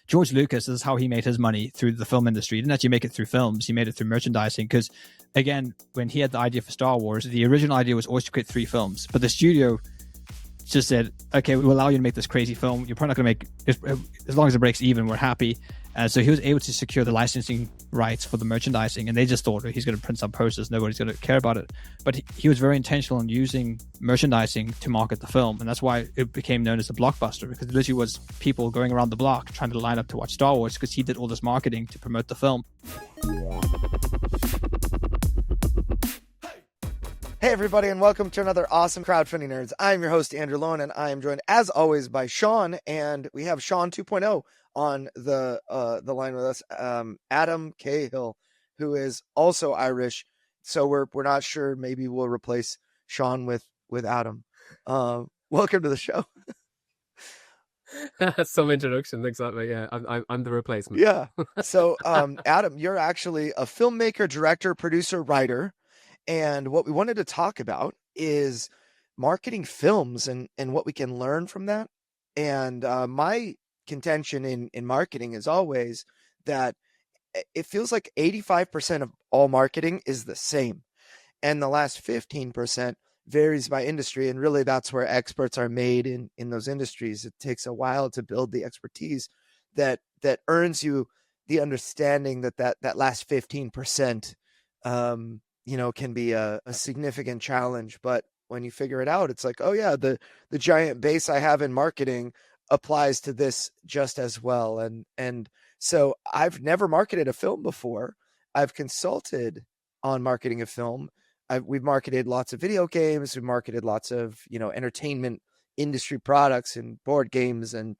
George Lucas, this is how he made his money through the film industry. He didn't actually make it through films. He made it through merchandising because, again, when he had the idea for Star Wars, the original idea was always to create 3 films. But the studio just said, okay, we'll allow you to make this crazy film. You're probably not going to make, as long as it breaks even, we're happy. So he was able to secure the licensing rights for the merchandising, and they just thought he's going to print some posters, nobody's going to care about it. But he was very intentional in using merchandising to market the film, and that's why it became known as the blockbuster, because it literally was people going around the block trying to line up to watch Star Wars because he did all this marketing to promote the film. Hey everybody, and welcome to another awesome Crowdfunding Nerds. I'm your host, Andrew Lowen, and I am joined as always by Sean, and we have Sean 2.0 on the line with us, Adam Cahill, who is also Irish. So we're not sure. Maybe we'll replace Sean with Adam. Welcome to the show. That's some introduction. Exactly. Yeah, I'm the replacement. Yeah. So Adam, you're actually a filmmaker, director, producer, writer. And what we wanted to talk about is marketing films and what we can learn from that. And my contention in marketing is always that it feels like 85% of all marketing is the same. And the last 15% varies by industry. And really, that's where experts are made in those industries. It takes a while to build the expertise that earns you the understanding that last 15%, can be a significant challenge. But when you figure it out, it's like, oh yeah, the giant base I have in marketing applies to this just as well. And so I've never marketed a film before. I've consulted on marketing a film. We've marketed lots of video games. We've marketed lots of, entertainment industry products and board games and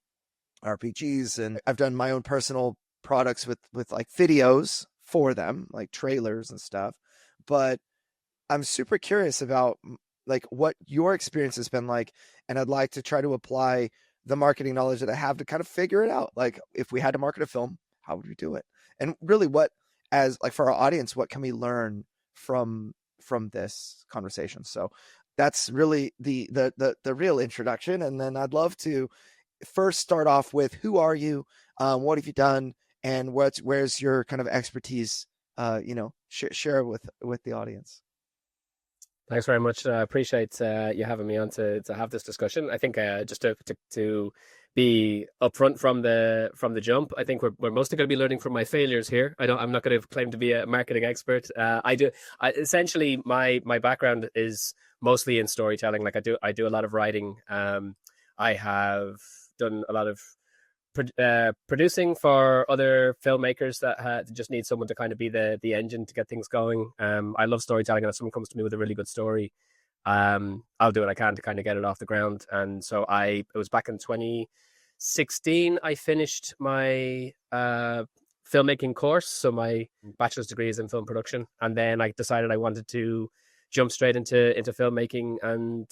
RPGs. And I've done my own personal products with like videos for them, like trailers and stuff. But I'm super curious about like what your experience has been like, and I'd like to try to apply the marketing knowledge that I have to kind of figure it out. Like if we had to market a film, how would we do it? And really what, as like for our audience, what can we learn from this conversation? So that's really the real introduction. And then I'd love to first start off with, who are you? What have you done? And where's your kind of expertise, share with the audience. Thanks very much. I appreciate you having me on to have this discussion. I think just to be upfront from the jump, I think we're mostly going to be learning from my failures here. I'm not going to claim to be a marketing expert. Essentially my background is mostly in storytelling. Like I do a lot of writing. I have done a lot of producing for other filmmakers that just need someone to kind of be the engine to get things going. I love storytelling, and if someone comes to me with a really good story, I'll do what I can to kind of get it off the ground. And so it was back in 2016 I finished my filmmaking course, so my bachelor's degree is in film production, and then I decided I wanted to jump straight into filmmaking. And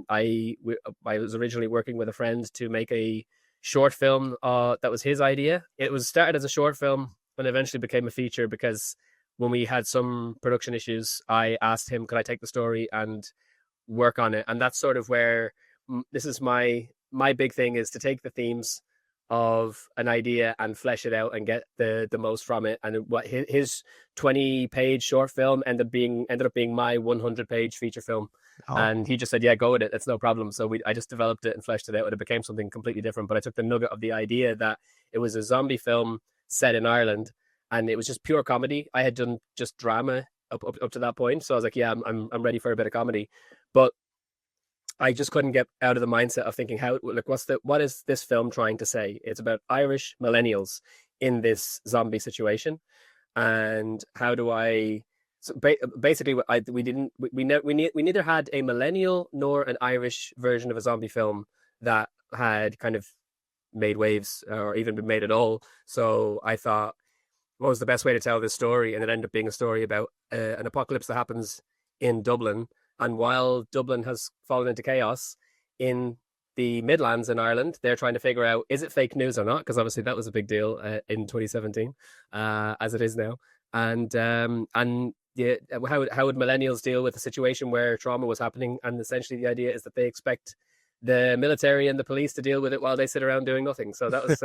I was originally working with a friend to make a short film that was his idea. It was started as a short film and eventually became a feature, because when we had some production issues, I asked him, could I take the story and work on it? And that's sort of where this is my big thing, is to take the themes of an idea and flesh it out and get the most from it. And what his 20-page short film ended up being my 100-page feature film. Oh. And he just said, yeah, go with it. It's no problem. So I just developed it and fleshed it out, and it became something completely different. But I took the nugget of the idea that it was a zombie film set in Ireland, and it was just pure comedy. I had done just drama up to that point. So I was like, yeah, I'm ready for a bit of comedy. But I just couldn't get out of the mindset of thinking, what is this film trying to say? It's about Irish millennials in this zombie situation. And how do I... So basically, we neither had a millennial nor an Irish version of a zombie film that had kind of made waves or even been made at all. So I thought, what was the best way to tell this story? And it ended up being a story about an apocalypse that happens in Dublin. And while Dublin has fallen into chaos, in the Midlands in Ireland, they're trying to figure out, is it fake news or not? Because obviously that was a big deal in 2017, as it is now. And yeah, how would millennials deal with a situation where trauma was happening? And essentially the idea is that they expect the military and the police to deal with it while they sit around doing nothing. So that was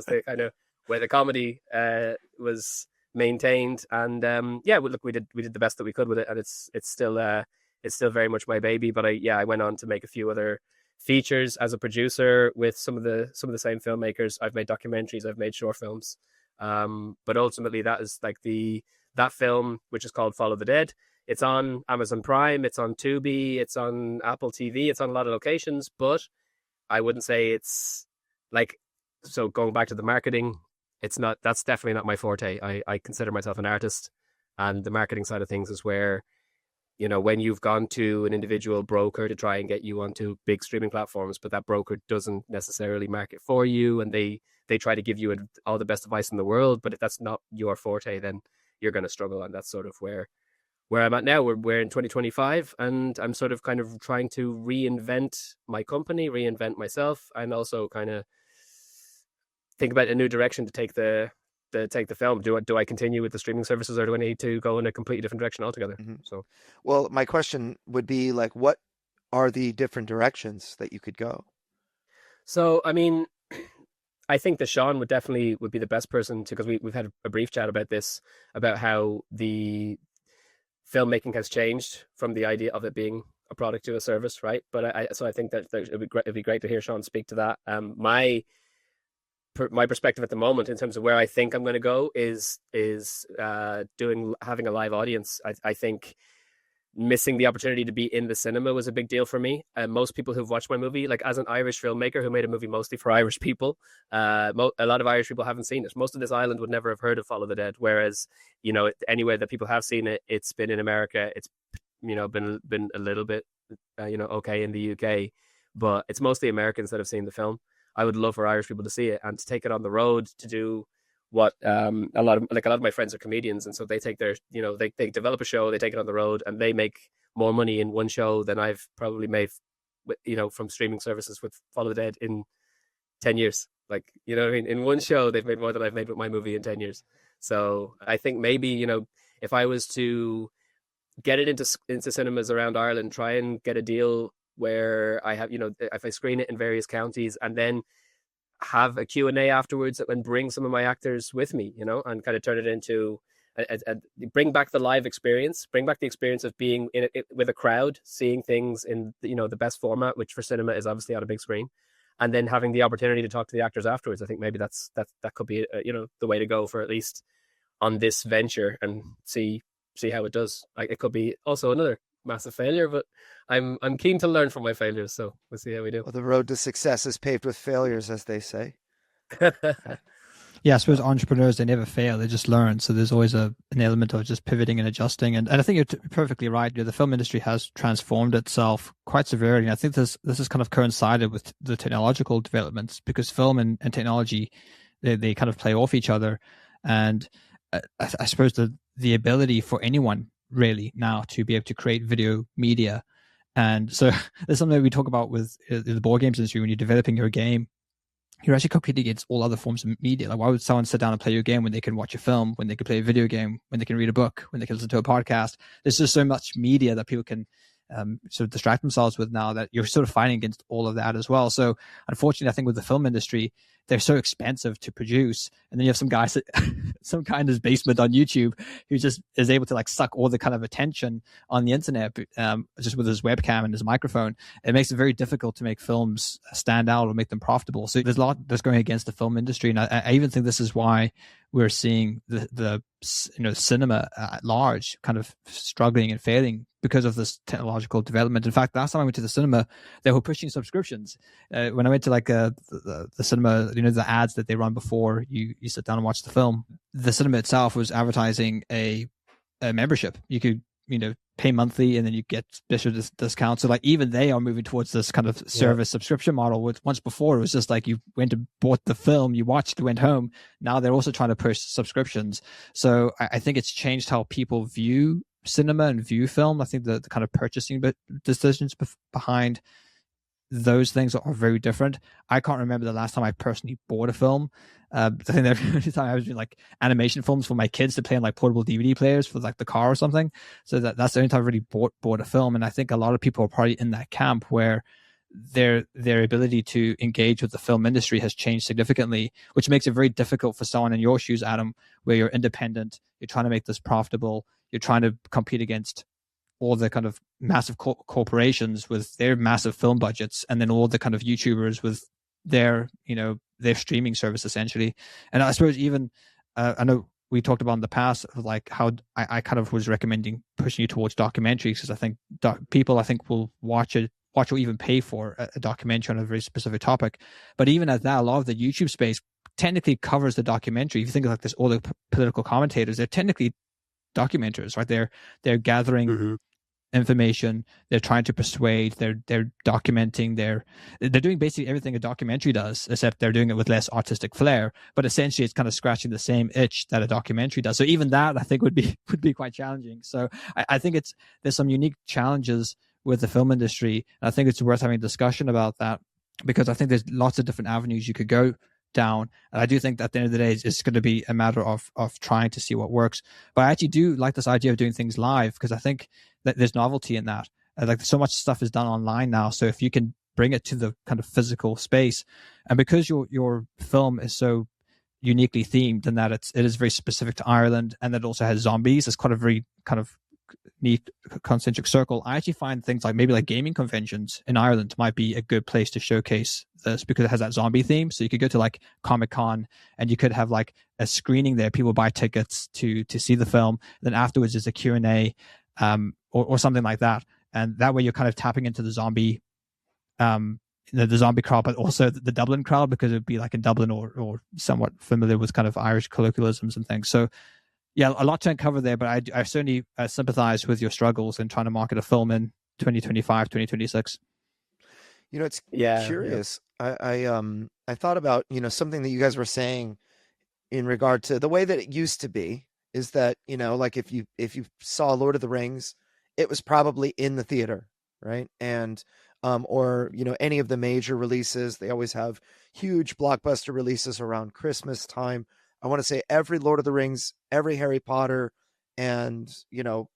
the kind of where the comedy was maintained. And look, we did the best that we could with it, and it's still very much my baby. But I went on to make a few other features as a producer with some of the same filmmakers. I've made documentaries, I've made short films, but ultimately that is like that film, which is called Follow the Dead. It's on Amazon Prime, it's on Tubi, it's on Apple TV, it's on a lot of locations, but I wouldn't say it's like, so going back to the marketing, that's definitely not my forte. I consider myself an artist, and the marketing side of things is where, you know, when you've gone to an individual broker to try and get you onto big streaming platforms, but that broker doesn't necessarily market for you, and they try to give you all the best advice in the world, but if that's not your forte, then you're going to struggle. And that's sort of where I'm at now. We're in 2025, and I'm sort of kind of trying to reinvent my company, reinvent myself, and also kind of think about a new direction to take the film. Do I continue with the streaming services, or do I need to go in a completely different direction altogether? Mm-hmm. So, well, my question would be like, what are the different directions that you could go? So, I mean, I think that Sean would be the best person to, because we've had a brief chat about this, about how the filmmaking has changed from the idea of it being a product to a service, right? But I think that it'd be great to hear Sean speak to that. My perspective at the moment in terms of where I think I'm going to go is having a live audience. I think missing the opportunity to be in the cinema was a big deal for me. Most people who've watched my movie, like as an Irish filmmaker who made a movie mostly for Irish people, a lot of Irish people haven't seen it. Most of this island would never have heard of Follow the Dead. Whereas, you know, anywhere that people have seen it, it's been in America. It's, you know, been a little bit, okay in the UK, but it's mostly Americans that have seen the film. I would love for Irish people to see it and to take it on the road to do what a lot of my friends are comedians, and so they take their, they develop a show, they take it on the road, and they make more money in one show than I've probably made, from streaming services with Follow the Dead in 10 years. Like, you know what I mean? In one show, they've made more than I've made with my movie in 10 years. So I think maybe, if I was to get it into cinemas around Ireland, try and get a deal where I have, if I screen it in various counties and then have a Q&A afterwards and bring some of my actors with me, and kind of turn it into bring back the live experience, bring back the experience of being in it with a crowd, seeing things in, the best format, which for cinema is obviously on a big screen, and then having the opportunity to talk to the actors afterwards. I think maybe that could be, the way to go for at least on this venture, and see how it does. Like, it could be also another massive failure, but I'm keen to learn from my failures, so we'll see how we do. Well, the road to success is paved with failures, as they say. Yeah, I suppose entrepreneurs, they never fail, they just learn. So there's always an element of just pivoting and adjusting. And I think you're perfectly right. The film industry has transformed itself quite severely. And I think this has kind of coincided with the technological developments, because film and technology, they kind of play off each other. And I suppose the ability for anyone really now to be able to create video media. And so there's something that we talk about with the board games industry. When you're developing your game, you're actually competing against all other forms of media. Like, why would someone sit down and play your game when they can watch a film, when they can play a video game, when they can read a book, when they can listen to a podcast? There's just so much media that people can sort of distract themselves with now, that you're sort of fighting against all of that as well. So unfortunately, I think with the film industry, they're so expensive to produce. And then you have some guy in his basement on YouTube who just is able to like suck all the kind of attention on the internet, just with his webcam and his microphone. It makes it very difficult to make films stand out or make them profitable. So there's a lot that's going against the film industry. And I even think this is why we're seeing the cinema at large kind of struggling and failing because of this technological development. In fact, last time I went to the cinema, they were pushing subscriptions. When I went to like the cinema, the ads that they run before you sit down and watch the film, the cinema itself was advertising a membership. You could pay monthly and then you get special discounts. So like even they are moving towards this kind of service subscription model. Which once before it was just like you went and bought the film, you watched, went home. Now they're also trying to push subscriptions. So I think it's changed how people view cinema and view film. I think the kind of purchasing decisions behind those things are very different. I can't remember the last time I personally bought a film. I think the only time I was doing like animation films for my kids to play on like portable DVD players for like the car or something. So that's the only time I really bought a film. And I think a lot of people are probably in that camp where their ability to engage with the film industry has changed significantly, which makes it very difficult for someone in your shoes, Adam, where you're independent, you're trying to make this profitable, you're trying to compete against all the kind of massive corporations with their massive film budgets, and then all the kind of YouTubers with their streaming service essentially. And I suppose even I know we talked about in the past, like how I kind of was recommending pushing you towards documentaries, because I think people will watch or even pay for a documentary on a very specific topic. But even at that, a lot of the YouTube space technically covers the documentary. If you think of like this, all the political commentators, they're technically documenters, right? They're gathering information, they're trying to persuade, they're documenting, they're doing basically everything a documentary does, except they're doing it with less artistic flair. But essentially it's kind of scratching the same itch that a documentary does. So even that I think would be quite challenging. So I think there's some unique challenges with the film industry, and I think it's worth having a discussion about that, because I think there's lots of different avenues you could go down, and I do think that at the end of the day it's going to be a matter of trying to see what works. But I actually do like this idea of doing things live, because I think that there's novelty in that. Like so much stuff is done online now, so if you can bring it to the kind of physical space, and because your film is so uniquely themed in that it is very specific to Ireland, and it also has zombies, it's quite a very kind of neat concentric circle. I actually find things like maybe like gaming conventions in Ireland might be a good place to showcase this, because it has that zombie theme. So you could go to like Comic-Con and you could have like a screening there, people buy tickets to see the film, then afterwards there's a Q&A or something like that, and that way you're kind of tapping into the zombie the zombie crowd, but also the Dublin crowd, because it would be like in Dublin or somewhat familiar with kind of Irish colloquialisms and things. So yeah, a lot to uncover there, but I certainly sympathize with your struggles in trying to market a film in 2025, 2026. It's curious. Yeah. I thought about, something that you guys were saying in regard to the way that it used to be, is that, like if you saw Lord of the Rings, it was probably in the theater, right? And or any of the major releases, they always have huge blockbuster releases around Christmas time. I want to say every Lord of the Rings, every Harry Potter, and,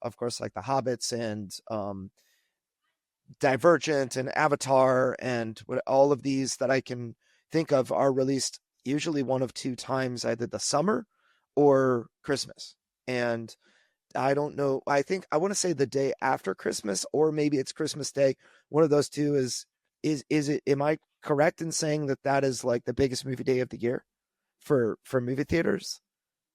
of course, like the Hobbits and Divergent and Avatar and all of these that I can think of are released usually one of two times, either the summer or Christmas. And I don't know. I want to say the day after Christmas, or maybe it's Christmas Day. One of those two is it, am I correct in saying that is like the biggest movie day of the year for movie theaters?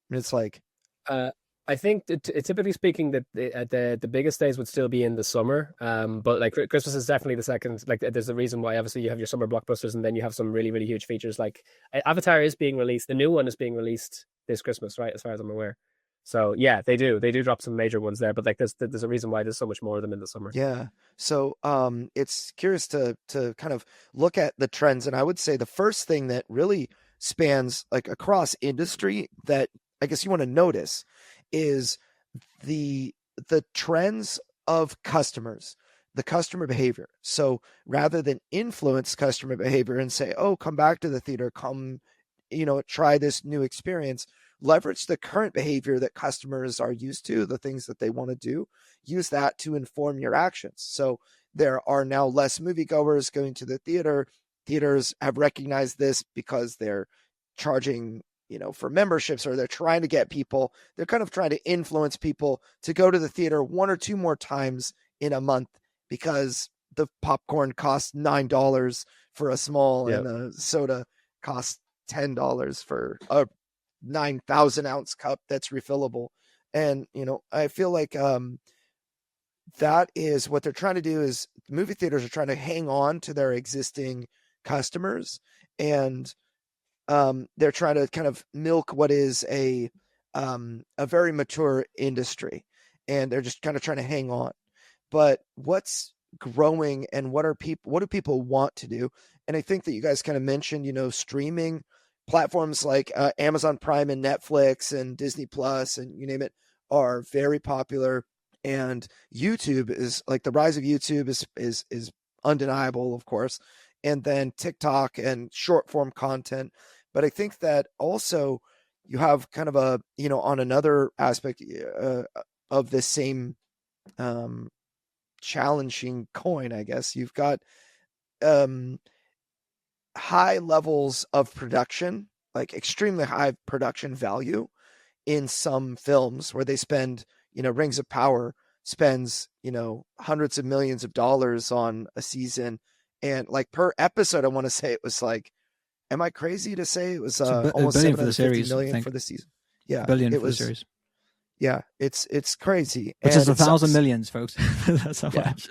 And it's like, I think typically speaking that the biggest days would still be in the summer, but like Christmas is definitely the second. Like there's a reason why obviously you have your summer blockbusters, and then you have some really, really huge features. Like Avatar is being released, the new one is being released this Christmas, right, as far as I'm aware. So yeah, they do drop some major ones there, but like there's a reason why there's so much more of them in the summer. Yeah. So it's curious to kind of look at the trends, and I would say the first thing that really spans like across industry that I guess you want to notice is the trends of customers, the customer behavior. So rather than influence customer behavior and say, oh, come back to the theater, come, try this new experience, leverage the current behavior that customers are used to, the things that they want to do, use that to inform your actions. So there are now less moviegoers going to the theater. Theaters have recognized this because they're charging, for memberships, or they're trying to get people, they're kind of trying to influence people to go to the theater one or two more times in a month, because the popcorn costs $9 for a small, and the soda costs $10 for a 9,000 ounce cup that's refillable. And, I feel like that is what they're trying to do, is movie theaters are trying to hang on to their existing customers, and they're trying to kind of milk what is a very mature industry, and they're just kind of trying to hang on. But what's growing, and what do people want to do? And I think that you guys kind of mentioned, streaming platforms like Amazon Prime and Netflix and Disney Plus and you name it are very popular. And YouTube is like, the rise of YouTube is undeniable, of course. And then TikTok and short form content. But I think that also you have kind of a, on another aspect of this same challenging coin, I guess, you've got high levels of production, like extremely high production value in some films where they spend, Rings of Power spends, hundreds of millions of dollars on a season. And like per episode, I want to say it was like, am I crazy to say it was almost billion for the 750 series, I million think. for the season? Yeah, $1 billion it for was, the series. Yeah, it's crazy. Which and is 1,000 millions, folks. That's how much.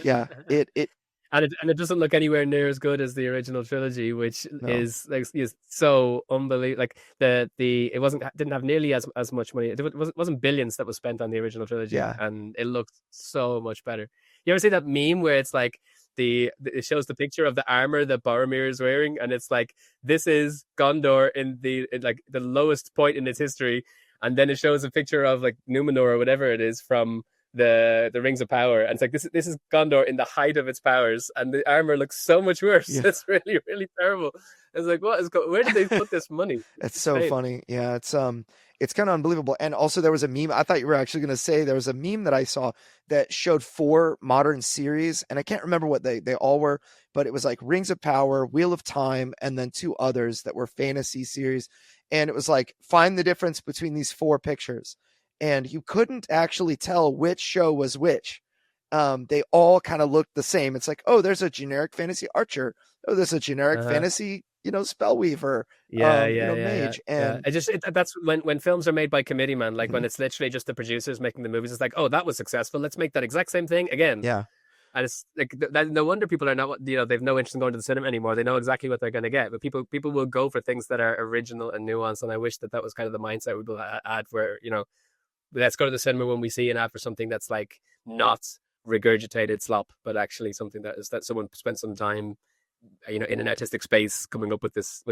Yeah, it And it doesn't look anywhere near as good as the original trilogy, which is so unbelievable. Like it didn't have nearly as much money. It wasn't billions that was spent on the original trilogy, and it looks so much better. You ever see that meme where it's like it shows the picture of the armor that Boromir is wearing, and it's like, this is Gondor in like the lowest point in its history, and then it shows a picture of like Numenor or whatever it is from the Rings of Power, and it's like this is Gondor in the height of its powers, and the armor looks so much worse. It's really, really terrible. It's like, where did they put this money? It's so funny. Yeah, it's kind of unbelievable. And also there was a meme, I thought you were actually going to say, there was a meme that I saw that showed 4 modern series, and I can't remember what they all were, but it was like Rings of Power, Wheel of Time, and then 2 others that were fantasy series. And it was like, find the difference between these 4 pictures. And you couldn't actually tell which show was which. They all kind of looked the same. It's like, oh, there's a generic fantasy archer. Oh, there's a generic fantasy, spellweaver. Mage. And that's when films are made by committee, man. Like when it's literally just the producers making the movies. It's like, oh, that was successful. Let's make that exact same thing again. Yeah. And it's like, no wonder people are not, they've no interest in going to the cinema anymore. They know exactly what they're going to get. But people will go for things that are original and nuanced. And I wish that was kind of the mindset we will add where, let's go to the cinema when we see an ad for something that's like not regurgitated slop, but actually something that someone spent some time, in an artistic space coming up with this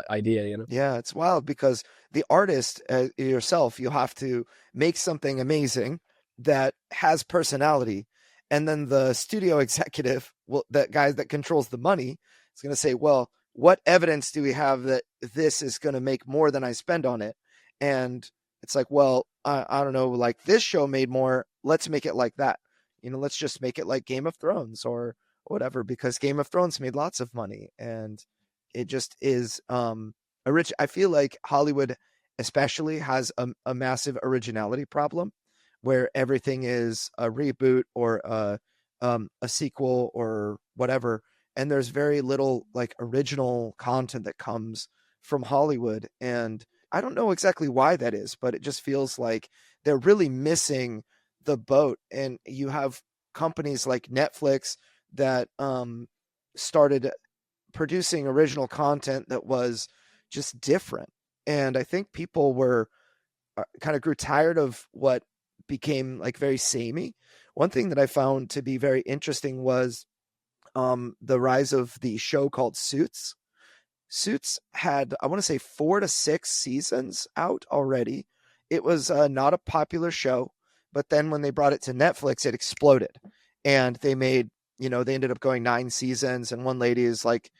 idea. Yeah, it's wild because the artist yourself, you have to make something amazing that has personality, and then the studio executive, that guy that controls the money, is going to say, well, what evidence do we have that this is going to make more than I spend on it? And it's like, well, I don't know, like this show made more, let's make it like that. Let's just make it like Game of Thrones or whatever, because Game of Thrones made lots of money, and it just is I feel like Hollywood especially has a massive originality problem where everything is a reboot or a sequel or whatever. And there's very little like original content that comes from Hollywood. And I don't know exactly why that is, but it just feels like they're really missing the boat. And you have companies like Netflix that started producing original content that was just different. And I think people were kind of grew tired of what became like very samey. One thing that I found to be very interesting was the rise of the show called Suits. Suits had, I want to say, 4 to 6 seasons out already. It was not a popular show, but then when they brought it to Netflix, it exploded. And they made, they ended up going 9 seasons, and one lady is like,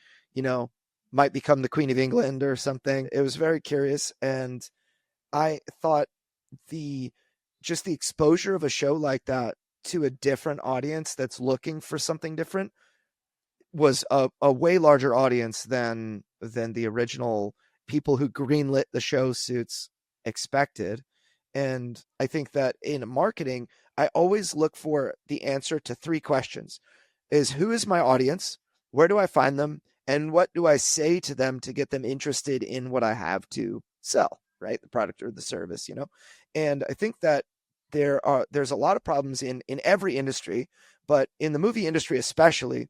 might become the Queen of England or something. It was very curious. And I thought the exposure of a show like that to a different audience that's looking for something different was a way larger audience than the original people who greenlit the show Suits expected. And I think that in marketing, I always look for the answer to 3 questions: is who is my audience? Where do I find them? And what do I say to them to get them interested in what I have to sell, right? The product or the service, And I think that there's a lot of problems in every industry, but in the movie industry especially.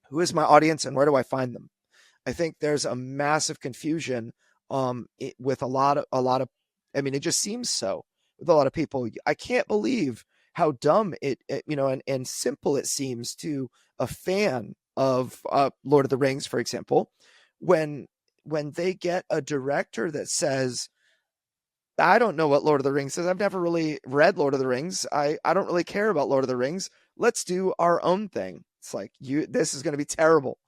Who is my audience and where do I find them? I think there's a massive confusion with a lot of, it just seems so with a lot of people. I can't believe how dumb it and simple it seems to a fan of Lord of the Rings, for example, when they get a director that says, I don't know what Lord of the Rings is. I've never really read Lord of the Rings. I don't really care about Lord of the Rings. Let's do our own thing. It's like, this is going to be terrible.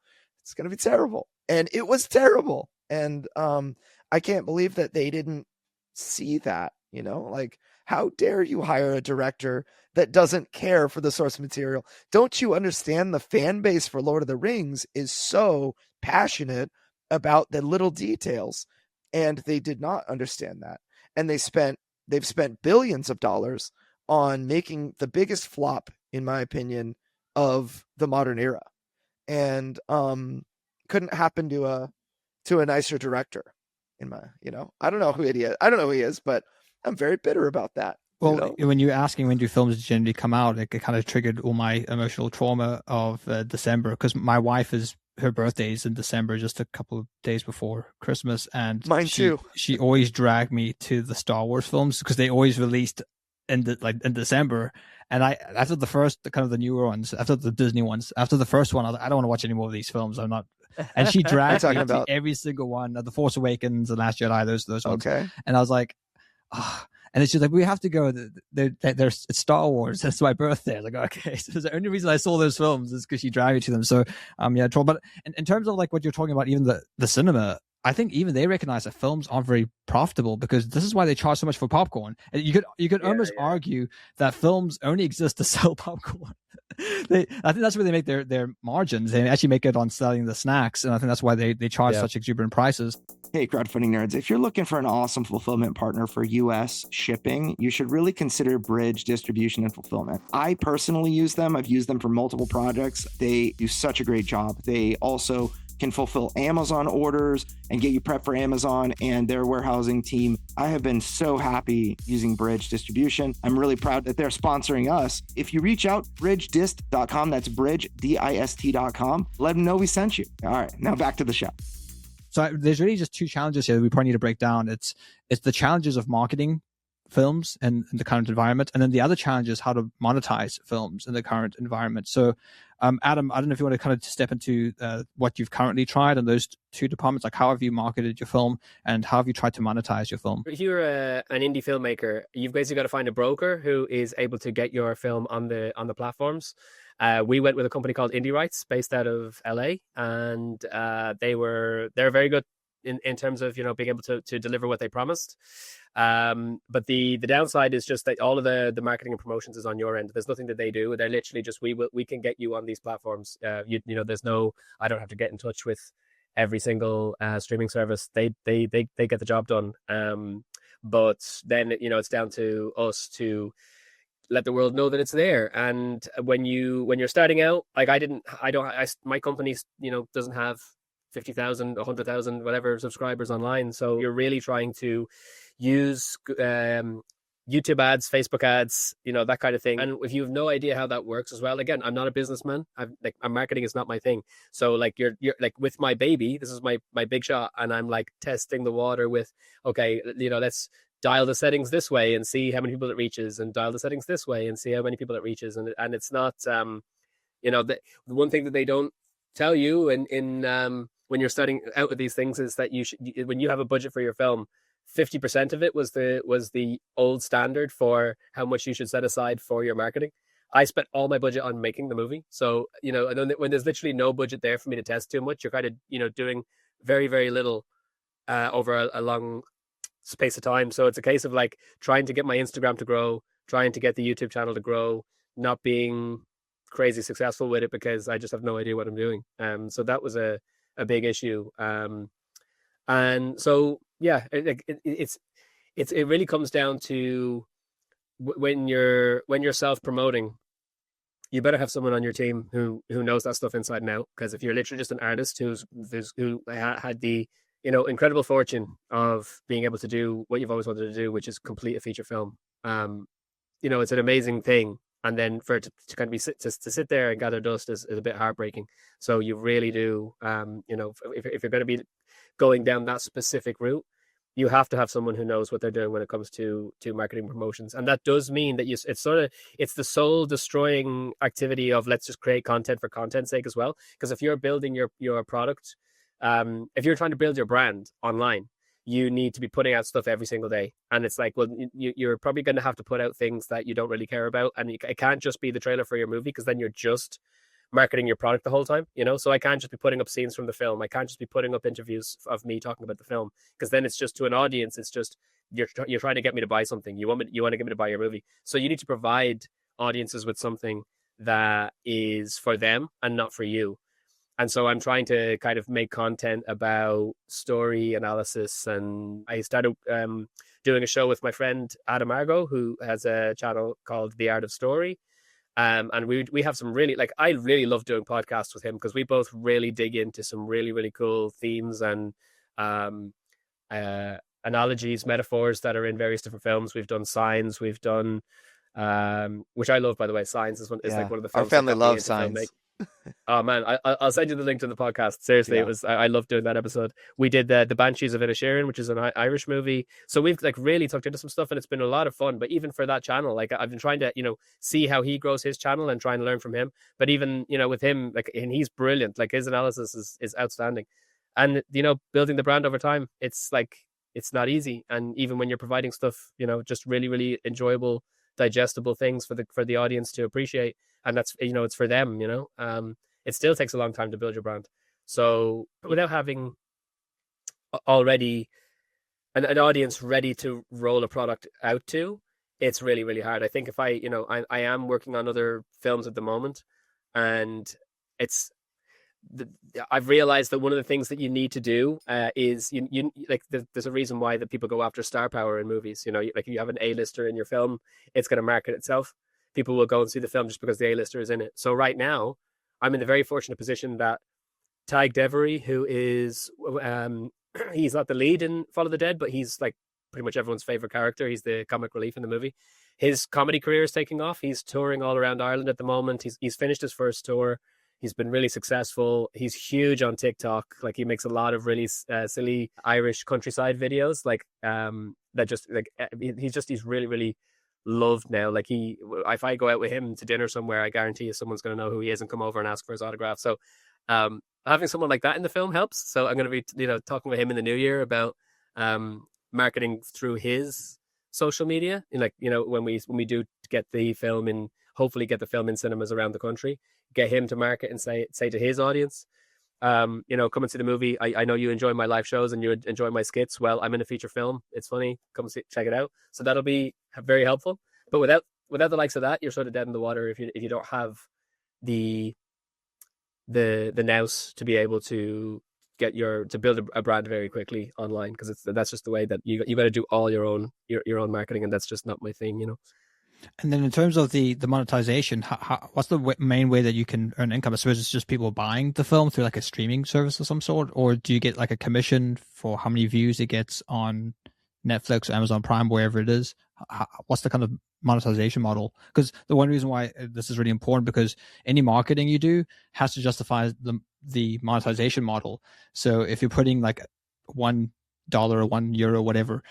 It's going to be terrible. And it was terrible. And I can't believe that they didn't see that You know, like, how dare you hire a director that doesn't care for the source material? Don't you understand the fan base for Lord of the Rings is so passionate about the little details? And they did not understand that. And they've spent billions of dollars on making the biggest flop, in my opinion, of the modern era. And couldn't happen to a nicer director. I don't know who I don't know who he is, but I'm very bitter about that. Well, when you're asking when do films generally come out, it kind of triggered all my emotional trauma of December, because my wife her birthday is in December, just a couple of days before Christmas, and mine too. She always dragged me to the Star Wars films because they always released in December. And after the first, kind of the newer ones, after the Disney ones, after the first one, I don't want to watch any more of these films. I'm not. And she dragged me to every single one, The Force Awakens, The Last Jedi, those ones. Okay. And I was like, oh. And it's just like, we have to go. There's Star Wars. That's my birthday. I was like, okay. So the only reason I saw those films is because she dragged me to them. So, troll. But in terms of like what you're talking about, even the cinema, I think even they recognize that films aren't very profitable, because this is why they charge so much for popcorn. You could almost argue that films only exist to sell popcorn. I think that's where they make their margins. They actually make it on selling the snacks, and I think that's why they charge such exuberant prices. Hey, crowdfunding nerds, if you're looking for an awesome fulfillment partner for U.S. shipping, you should really consider Bridge Distribution and Fulfillment. I personally use them. I've used them for multiple projects. They do such a great job. They also can fulfill Amazon orders and get you prepped for Amazon and their warehousing team. I have been so happy using Bridge Distribution. I'm really proud that they're sponsoring us. If you reach out, bridgedist.com, that's bridgedist.com, let them know we sent you. All right, now back to the show. So there's really just two challenges here that we probably need to break down. It's the challenges of marketing films in the current environment, and then the other challenge is how to monetize films in the current environment. So Adam, I don't know if you want to kind of step into what you've currently tried in those two departments. Like, how have you marketed your film, and how have you tried to monetize your film? If you're an indie filmmaker, you've basically got to find a broker who is able to get your film on the platforms. We went with a company called Indie Rights, based out of LA, and they're very good in terms of being able to deliver what they promised. But the downside is just that all of the marketing and promotions is on your end. There's nothing that they do. They're literally just we can get you on these platforms. There's no, I don't have to get in touch with every single streaming service. They get the job done. But then it's down to us to let the world know that it's there. And when you're starting out, like my company doesn't have 50,000, 100,000, whatever subscribers online. So you're really trying to use YouTube ads, Facebook ads, that kind of thing. And if you have no idea how that works as well, again, I'm not a businessman. Marketing is not my thing. So like you're like with my baby, this is my big shot, and I'm like testing the water with, okay, let's dial the settings this way and see how many people it reaches, and dial the settings this way and see how many people it reaches. And it's not, the one thing that they don't tell you in when you're starting out with these things is that when you have a budget for your film, 50% of it was the old standard for how much you should set aside for your marketing. I spent all my budget on making the movie. So, when there's literally no budget there for me to test too much, you're kind of, doing very, very little over a long space of time. So it's a case of like trying to get my Instagram to grow, trying to get the YouTube channel to grow, not being crazy successful with it because I just have no idea what I'm doing. So that was a big issue. And so, yeah, it really comes down to when you're self-promoting, you better have someone on your team who knows that stuff inside and out. Because if you're literally just an artist who had the incredible fortune of being able to do what you've always wanted to do, which is complete a feature film, it's an amazing thing. And then for it to kind of to sit there and gather dust is a bit heartbreaking. So you really do, if you're going to be going down that specific route, you have to have someone who knows what they're doing when it comes to marketing promotions. And that does mean that it's the soul destroying activity of let's just create content for content's sake as well. Because if you're building your product, if you're trying to build your brand online, you need to be putting out stuff every single day. And it's like, well, you're probably going to have to put out things that you don't really care about. And it can't just be the trailer for your movie, because then you're just marketing your product the whole time, So I can't just be putting up scenes from the film. I can't just be putting up interviews of me talking about the film, because then it's just to an audience. It's just you're trying to get me to buy something. You want to get me to buy your movie. So you need to provide audiences with something that is for them and not for you. And so I'm trying to kind of make content about story analysis. And I started doing a show with my friend Adam Argo, who has a channel called The Art of Story. And we have some really, like, I really love doing podcasts with him because we both really dig into some really, really cool themes and analogies, metaphors that are in various different films. We've done Signs, we've done, which I love, by the way. Signs is like one of the films our family loves Signs. Oh man, I'll send you the link to the podcast. Seriously, Yeah. it was I love doing that episode. We did the Banshees of Inisherin, which is an Irish movie. So we've like really tucked into some stuff, and it's been a lot of fun. But even for that channel, like I've been trying to see how he grows his channel and trying to learn from him. But even with him, like, and he's brilliant. Like his analysis is outstanding, and building the brand over time, it's not easy. And even when you're providing stuff, just really really enjoyable, digestible things for the audience to appreciate. And that's, it's for them, it still takes a long time to build your brand. So without having already an audience ready to roll a product out to, it's really, really hard. I think if I am working on other films at the moment, and I've realized that one of the things that you need to do is there's a reason why that people go after star power in movies. Like you have an A-lister in your film, it's going to market itself. People will go and see the film just because the A-lister is in it. So right now, I'm in the very fortunate position that Tyg Devery, who is, he's not the lead in Fall of the Dead, but he's like pretty much everyone's favorite character. He's the comic relief in the movie. His comedy career is taking off. He's touring all around Ireland at the moment. He's finished his first tour. He's been really successful. He's huge on TikTok. Like he makes a lot of really silly Irish countryside videos. Like that just like he's really really loved now. Like if I go out with him to dinner somewhere, I guarantee you someone's going to know who he is and come over and ask for his autograph. So having someone like that in the film helps. So I'm going to be talking with him in the new year about marketing through his social media. And when we do get the film in, hopefully get the film in cinemas around the country, get him to market and say to his audience, come and see the movie. I know you enjoy my live shows and you enjoy my skits. Well, I'm in a feature film. It's funny. Come check it out. So that'll be very helpful. But without the likes of that, you're sort of dead in the water if you don't have the nous to be able to to build a brand very quickly online, because that's just the way that you got to do all your own marketing, and that's just not my thing. And then in terms of the monetization, what's the main way that you can earn income? I suppose it's just people buying the film through like a streaming service of some sort, or do you get like a commission for how many views it gets on Netflix, Amazon Prime, wherever it is? What's the kind of monetization model? Because the one reason why this is really important, because any marketing you do has to justify the monetization model. So if you're putting like $1 or €1, whatever,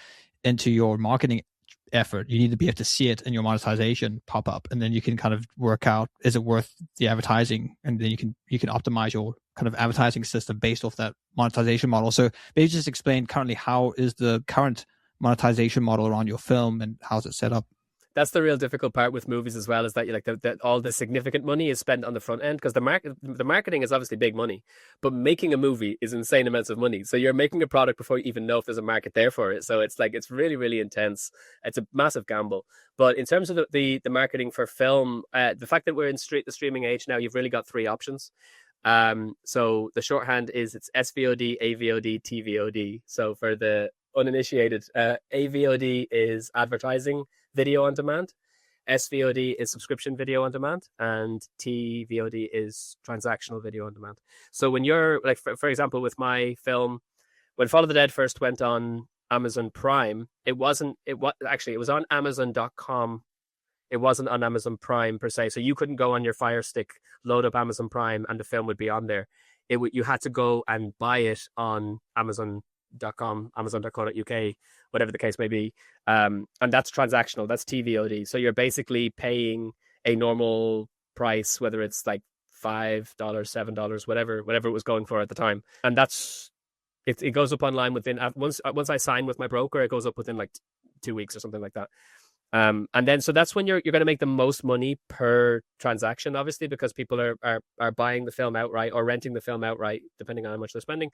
into your marketing effort, you need to be able to see it in your monetization pop up, and then you can kind of work out, is it worth the advertising? And then you can optimize your kind of advertising system based off that monetization model. So maybe just explain currently, how is the current monetization model around your film and how's it set up? That's the real difficult part with movies as well, is that that all the significant money is spent on the front end, because the marketing is obviously big money, but making a movie is insane amounts of money. So you're making a product before you even know if there's a market there for it. So it's really, really intense. It's a massive gamble. But in terms of the marketing for film, the fact that we're in the streaming age now, you've really got three options. So the shorthand is it's SVOD, AVOD, TVOD. So for the uninitiated, AVOD is advertising video on demand, SVOD is subscription video on demand, and TVOD is transactional video on demand. So when you're like, for example, with my film, when Fall of the Dead first went on Amazon Prime, it was on Amazon.com. It wasn't on Amazon Prime per se. So you couldn't go on your Fire Stick, load up Amazon Prime, and the film would be on there. You had to go and buy it on Amazon.com, Amazon.co.uk, whatever the case may be. And that's transactional. That's TVOD. So you're basically paying a normal price, whether it's like $5, $7, whatever it was going for at the time. And that's it goes up online within, once I sign with my broker, it goes up within like 2 weeks or something like that. And then so that's when you're going to make the most money per transaction, obviously, because people are buying the film outright or renting the film outright, depending on how much they're spending.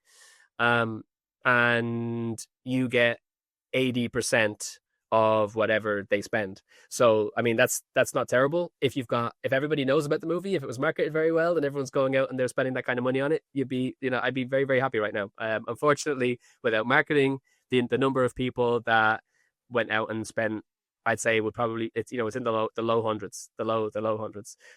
And you get 80% of whatever they spend. So I mean that's not terrible. If everybody knows about the movie, if it was marketed very well and everyone's going out and they're spending that kind of money on it, I'd be very, very happy right now. Unfortunately, without marketing, the number of people that went out and spent, I'd say would probably, it's in the low hundreds.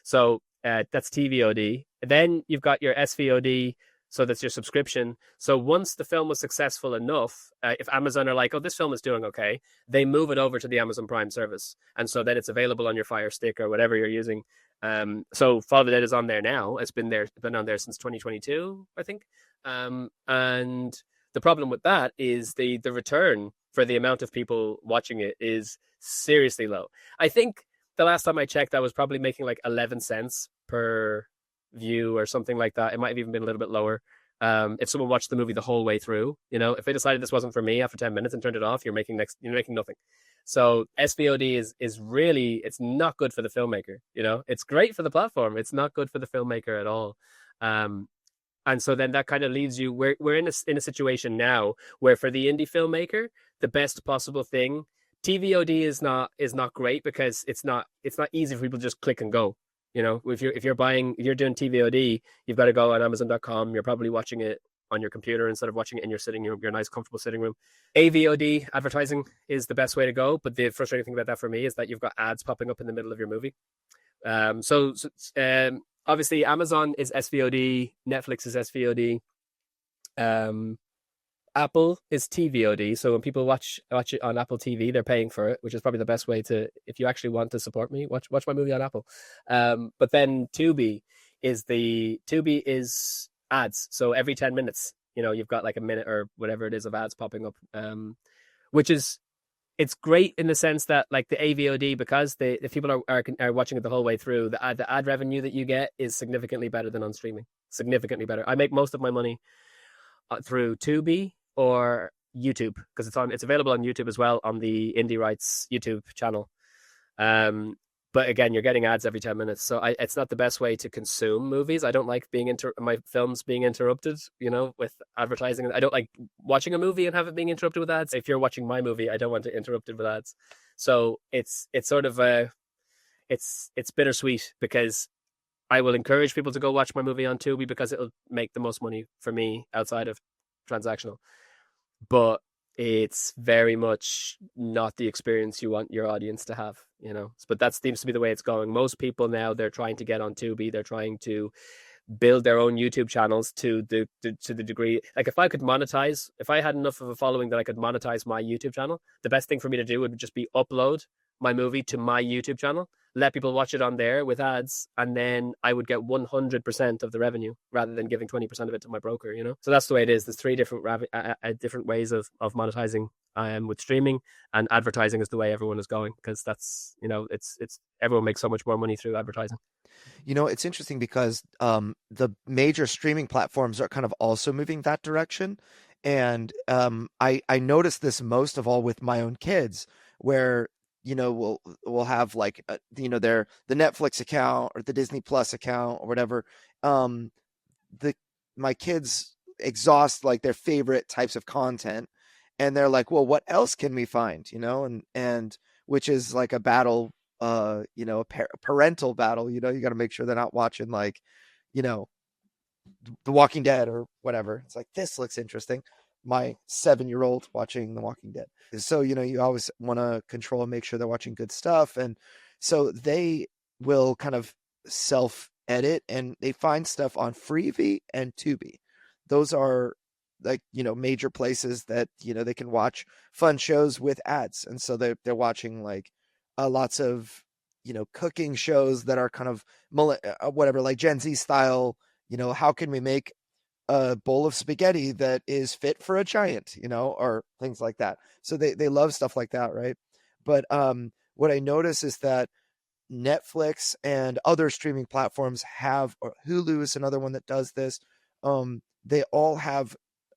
So that's TVOD. Then you've got your SVOD. So that's your subscription. So once the film was successful enough, if Amazon are like, oh, this film is doing okay, they move it over to the Amazon Prime service. And so then it's available on your Fire Stick or whatever you're using. So Fall of the Dead is on there now. It's been on there since 2022, I think. And the problem with that is the return for the amount of people watching it is seriously low. I think the last time I checked, I was probably making like 11 cents per view or something like that. It might have even been a little bit lower. If someone watched the movie the whole way through, if they decided this wasn't for me after 10 minutes and turned it off, you're making nothing. So SVOD is really, it's not good for the filmmaker. It's great for the platform. It's not good for the filmmaker at all. And so then that kind of leaves you, we're in a situation now where for the indie filmmaker, the best possible thing, TVOD is not great because it's not easy for people to just click and go. If you're doing TVOD, you've got to go on Amazon.com. You're probably watching it on your computer instead of watching it in your nice, comfortable sitting room. AVOD advertising is the best way to go. But the frustrating thing about that for me is that you've got ads popping up in the middle of your movie. Obviously Amazon is SVOD, Netflix is SVOD. Apple is TVOD, so when people watch it on Apple TV, they're paying for it, which is probably the best way to, if you actually want to support me, watch my movie on Apple. But then Tubi is ads. So every 10 minutes, you've got like a minute or whatever it is of ads popping up, it's great in the sense that like the AVOD, because if people are watching it the whole way through, the ad revenue that you get is significantly better than on streaming. Significantly better. I make most of my money through Tubi or YouTube, because it's available on YouTube as well, on the Indie Rights YouTube channel. But again, you're getting ads every 10 minutes, so it's not the best way to consume movies. I don't like my films being interrupted, with advertising. I don't like watching a movie and have it being interrupted with ads. If you're watching my movie, I don't want it interrupted with ads. So it's sort of it's bittersweet, because I will encourage people to go watch my movie on Tubi because it'll make the most money for me outside of transactional. But it's very much not the experience you want your audience to have, But that seems to be the way it's going. Most people now, they're trying to get on Tubi. They're trying to build their own YouTube channels to the degree. Like if I had enough of a following that I could monetize my YouTube channel, the best thing for me to do would just be upload my movie to my YouTube channel, let people watch it on there with ads, and then I would get 100% of the revenue rather than giving 20% of it to my broker, So that's the way it is. There's three different different ways of monetizing with streaming, and advertising is the way everyone is going, because that's, it's everyone makes so much more money through advertising. It's interesting because the major streaming platforms are kind of also moving that direction. And I noticed this most of all with my own kids, where we'll have like the Netflix account or the Disney Plus account or whatever. My kids exhaust like their favorite types of content, and they're like, well, what else can we find? And which is like a battle, a parental battle. You got to make sure they're not watching like, The Walking Dead or whatever. It's like, this looks interesting. My 7-year-old watching The Walking Dead. So, you always want to control and make sure they're watching good stuff. And so they will kind of self-edit, and they find stuff on Freevee and Tubi. Those are like, major places that, they can watch fun shows with ads. And so they're watching like lots of, cooking shows that are kind of whatever, like Gen Z style, how can we make a bowl of spaghetti that is fit for a giant, or things like that. So they love stuff like that. Right. But what I notice is that Netflix and other streaming platforms or Hulu is another one that does this. They all have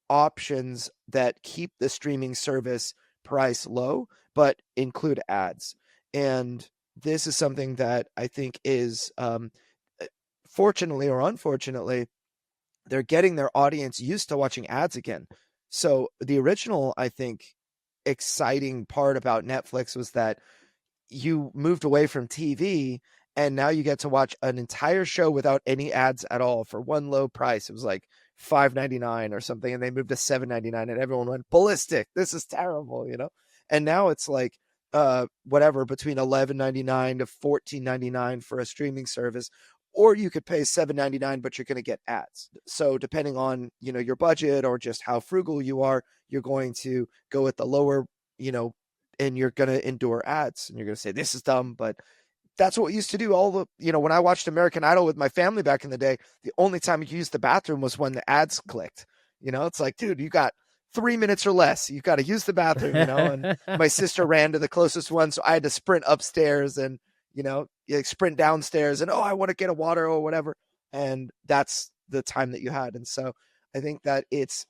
options that keep the streaming service price low, but include ads. And this is something that I think is, fortunately or unfortunately, they're getting their audience used to watching ads again. So the original, I think, exciting part about Netflix was that you moved away from TV and now you get to watch an entire show without any ads at all for one low price. It was like $5.99 or something, and they moved to $7.99, and everyone went ballistic. This is terrible, you know? And now it's like whatever, between $11.99 to $14.99 for a streaming service, or you could pay $7.99, but you're going to get ads. So depending on, you know, your budget or just how frugal you are, you're going to go with the lower, you know, and you're going to endure ads, and you're going to say, this is dumb, but that's what we used to do. All the, you know, when I watched American Idol with my family back in the day, the only time you used the bathroom was when the ads clicked. You know, it's like, dude, you got 3 minutes or less. You got to use the bathroom, you know, and my sister ran to the closest one. So I had to sprint upstairs and, you know, sprint downstairs and, oh, I want to get a water or whatever. And that's the time that you had. And so I think that it's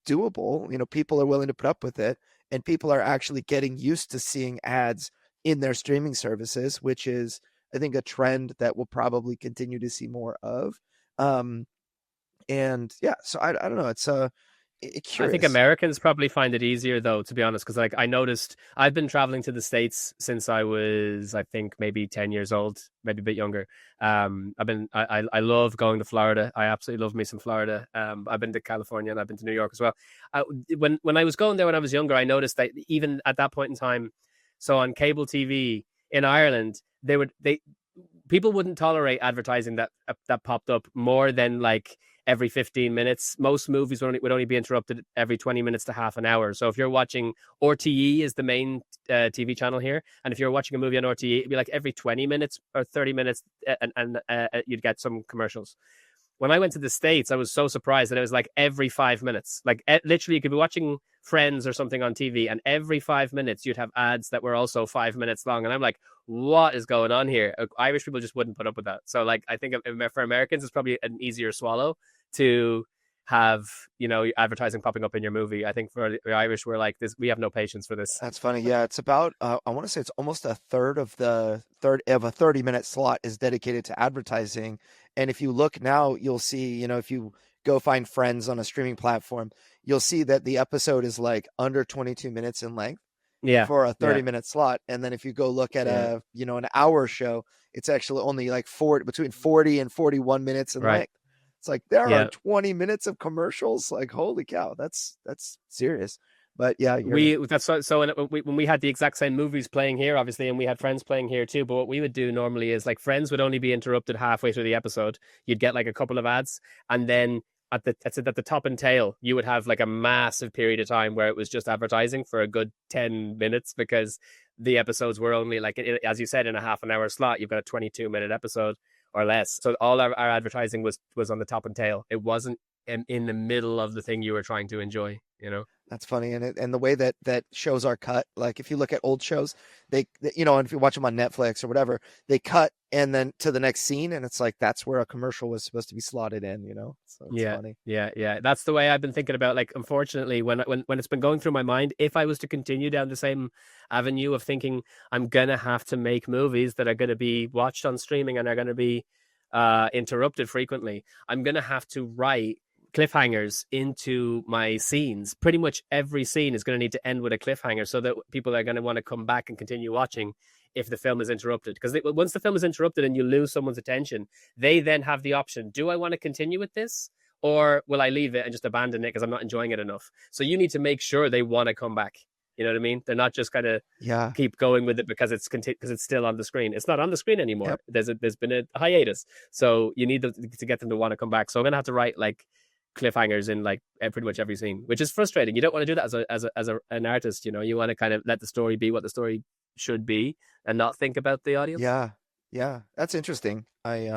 doable. You know, people are willing to put up with it, and people are actually getting used to seeing ads in their streaming services, which is, I think, a trend that we'll probably continue to see more of. And yeah, so I don't know. It's curious. I think Americans probably find it easier, though, to be honest, because like I noticed I've been traveling to the States since I was, I think, maybe 10 years old, maybe a bit younger. I love going to Florida. I absolutely love me some Florida. I've been to California and I've been to New York as well. When I was going there when I was younger, I noticed that even at that point in time, so on cable TV in Ireland, people wouldn't tolerate advertising that popped up more than like every 15 minutes. Most movies would only be interrupted every 20 minutes to half an hour. So if you're watching, RTE is the main TV channel here, and if you're watching a movie on RTE, it'd be like every 20 minutes or 30 minutes, and you'd get some commercials. When I went to the States, I was so surprised that it was like every 5 minutes. Like literally, you could be watching Friends or something on TV, and every 5 minutes you'd have ads that were also 5 minutes long. And I'm like, what is going on here? Irish people just wouldn't put up with that. So like, I think for Americans, it's probably an easier swallow to have, you know, advertising popping up in your movie. I think for the Irish, we're like this, we have no patience for this. That's funny. Yeah, it's about I want to say it's almost a third of a 30-minute slot is dedicated to advertising. And if you look now, you'll see, you know, if you go find Friends on a streaming platform, you'll see that the episode is like under 22 minutes in length. Yeah, for a 30-minute slot. And then if you go look at an hour show, it's actually only like between 40 and 41 minutes in length. It's like there are 20 minutes of commercials. Like, holy cow, that's serious. But yeah, when we had the exact same movies playing here, obviously, and we had Friends playing here too. But what we would do normally is like Friends would only be interrupted halfway through the episode. You'd get like a couple of ads, and then at the top and tail, you would have like a massive period of time where it was just advertising for a good 10 minutes because the episodes were only like, as you said, in a half an hour slot. You've got a 22-minute episode or less. So all our advertising was on the top and tail. It wasn't in the middle of the thing you were trying to enjoy, you know? That's funny. And the way that shows are cut, like if you look at old shows, they you know, and if you watch them on Netflix or whatever, they cut and then to the next scene, and it's like that's where a commercial was supposed to be slotted in, you know? So it's funny. Yeah. That's the way I've been thinking about, like, unfortunately, when it's been going through my mind, if I was to continue down the same avenue of thinking I'm gonna have to make movies that are gonna be watched on streaming and are gonna be interrupted frequently, I'm gonna have to write cliffhangers into my scenes. Pretty much every scene is going to need to end with a cliffhanger so that people are going to want to come back and continue watching if the film is interrupted. Because once the film is interrupted and you lose someone's attention, they then have the option, do I want to continue with this, or will I leave it and just abandon it because I'm not enjoying it enough? So you need to make sure they want to come back. You know what I mean? They're not just going to keep going with it because it's still on the screen. It's not on the screen anymore. Yep. There's been a hiatus. So you need to get them to want to come back. So I'm going to have to write like cliffhangers in like pretty much every scene, which is frustrating. You don't want to do that as an artist, you know. You want to kind of let the story be what the story should be and not think about the audience. Yeah, that's interesting. We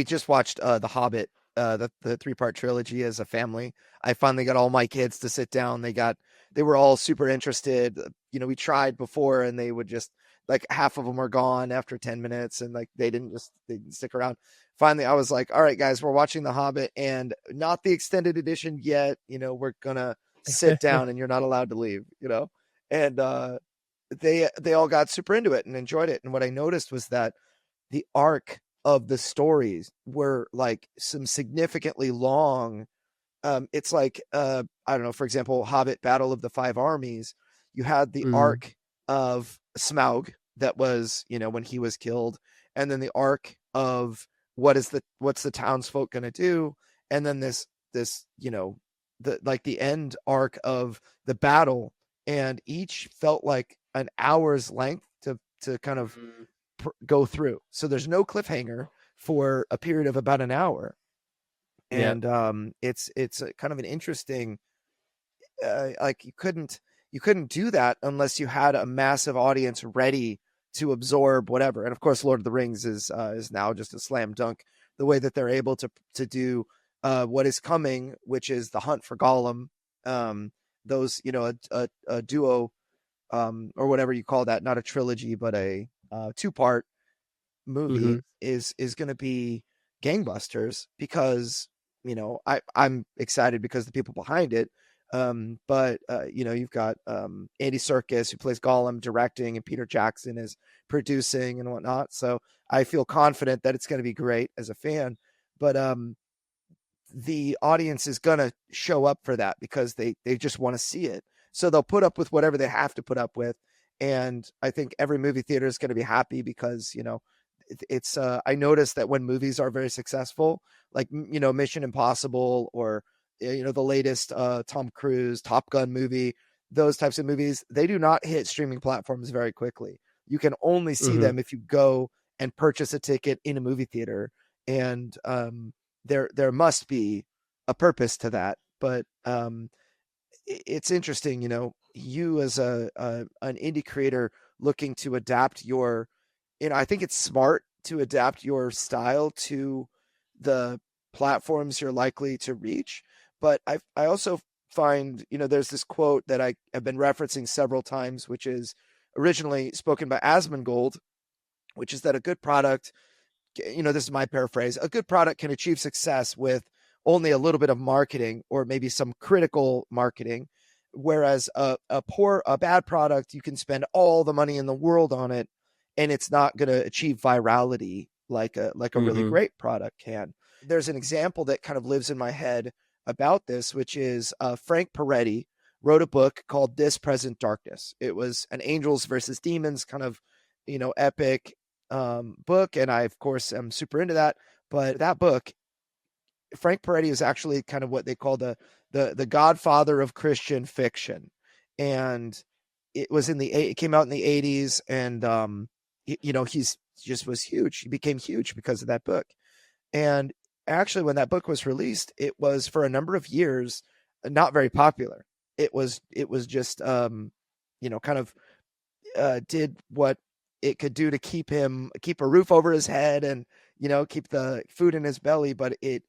just watched The Hobbit, the 3-part trilogy as a family. I finally got all my kids to sit down. They were all super interested. You know, we tried before and they would just, like, half of them were gone after 10 minutes and like they didn't stick around. Finally, I was like, all right, guys, we're watching The Hobbit and not the extended edition yet. You know, we're going to sit down and you're not allowed to leave, you know? And they all got super into it and enjoyed it. And what I noticed was that the arc of the stories were like some significantly long it's like, I don't know, for example, Hobbit Battle of the Five Armies, you had the Mhm. arc of Smaug that was, when he was killed, and then the arc of what's the townsfolk going to do, and then this the end arc of the battle, and each felt like an hour's length to kind of Mhm. go through. So there's no cliffhanger for a period of about an hour. Yeah. And it's a kind of an interesting, like you couldn't do that unless you had a massive audience ready to absorb whatever. And of course, Lord of the Rings is now just a slam dunk. The way that they're able to do what is coming, which is the hunt for Gollum, those a duo, or whatever you call that, not a trilogy but a two-part movie, Mhm. is going to be gangbusters, because I'm excited because the people behind it, but you've got Andy Serkis, who plays Gollum, directing, and Peter Jackson is producing and whatnot, so I feel confident that it's going to be great as a fan. But the audience is going to show up for that because they just want to see it, so they'll put up with whatever they have to put up with. And I think every movie theater is going to be happy because it's I noticed that when movies are very successful, like Mission Impossible, or the latest Tom Cruise Top Gun movie, those types of movies, they do not hit streaming platforms very quickly. You can only see Mhm. them if you go and purchase a ticket in a movie theater. And there must be a purpose to that. But it's interesting, you as an indie creator looking to adapt your, I think it's smart to adapt your style to the platforms you're likely to reach. But I also find, there's this quote that I have been referencing several times, which is originally spoken by Asmongold, which is that a good product, this is my paraphrase, a good product can achieve success with only a little bit of marketing, or maybe some critical marketing, whereas a bad product, you can spend all the money in the world on it, and it's not going to achieve virality like a really Mhm. great product can. There's an example that kind of lives in my head about this, which is Frank Peretti wrote a book called This Present Darkness. It was an angels versus demons kind of epic book, and I of course am super into that. But that book, Frank Peretti, is actually kind of what they call the godfather of Christian fiction, and it came out in the 80s, and he's just was huge. He became huge because of that book. And actually, when that book was released, it was for a number of years not very popular. It was just kind of did what it could do to keep a roof over his head, and keep the food in his belly. But it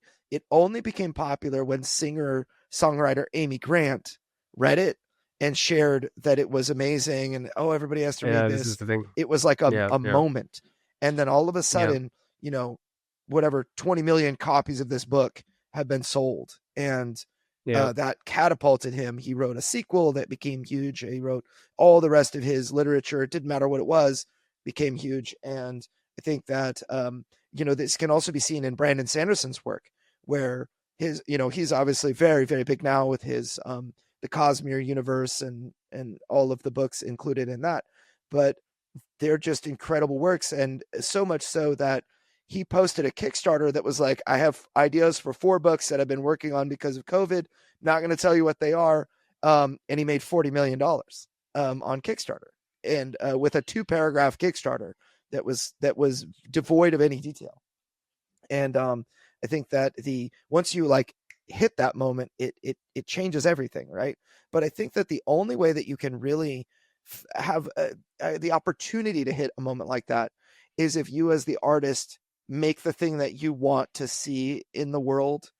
only became popular when singer songwriter Amy Grant read it and shared that it was amazing, and everybody has to read Yeah, this is this. the thing. It was like Yeah, a yeah, moment. And then all of a yeah, sudden, whatever 20 million copies of this book have been sold, and yeah. that catapulted him. He wrote a sequel that became huge. He wrote all the rest of his literature. It didn't matter what it was, became huge. And I think that, this can also be seen in Brandon Sanderson's work, where he's obviously very, very big now with his, the Cosmere universe, and all of the books included in that. But they're just incredible works. And so much so that he posted a Kickstarter that was like, I have ideas for 4 books that I've been working on because of COVID. Not going to tell you what they are. And he made $40 million on Kickstarter, and with a 2-paragraph Kickstarter that was devoid of any detail. And I think that once you like hit that moment, it changes everything, right? But I think that the only way that you can really have the opportunity to hit a moment like that is if you, as the artist, make the thing that you want to see in the world,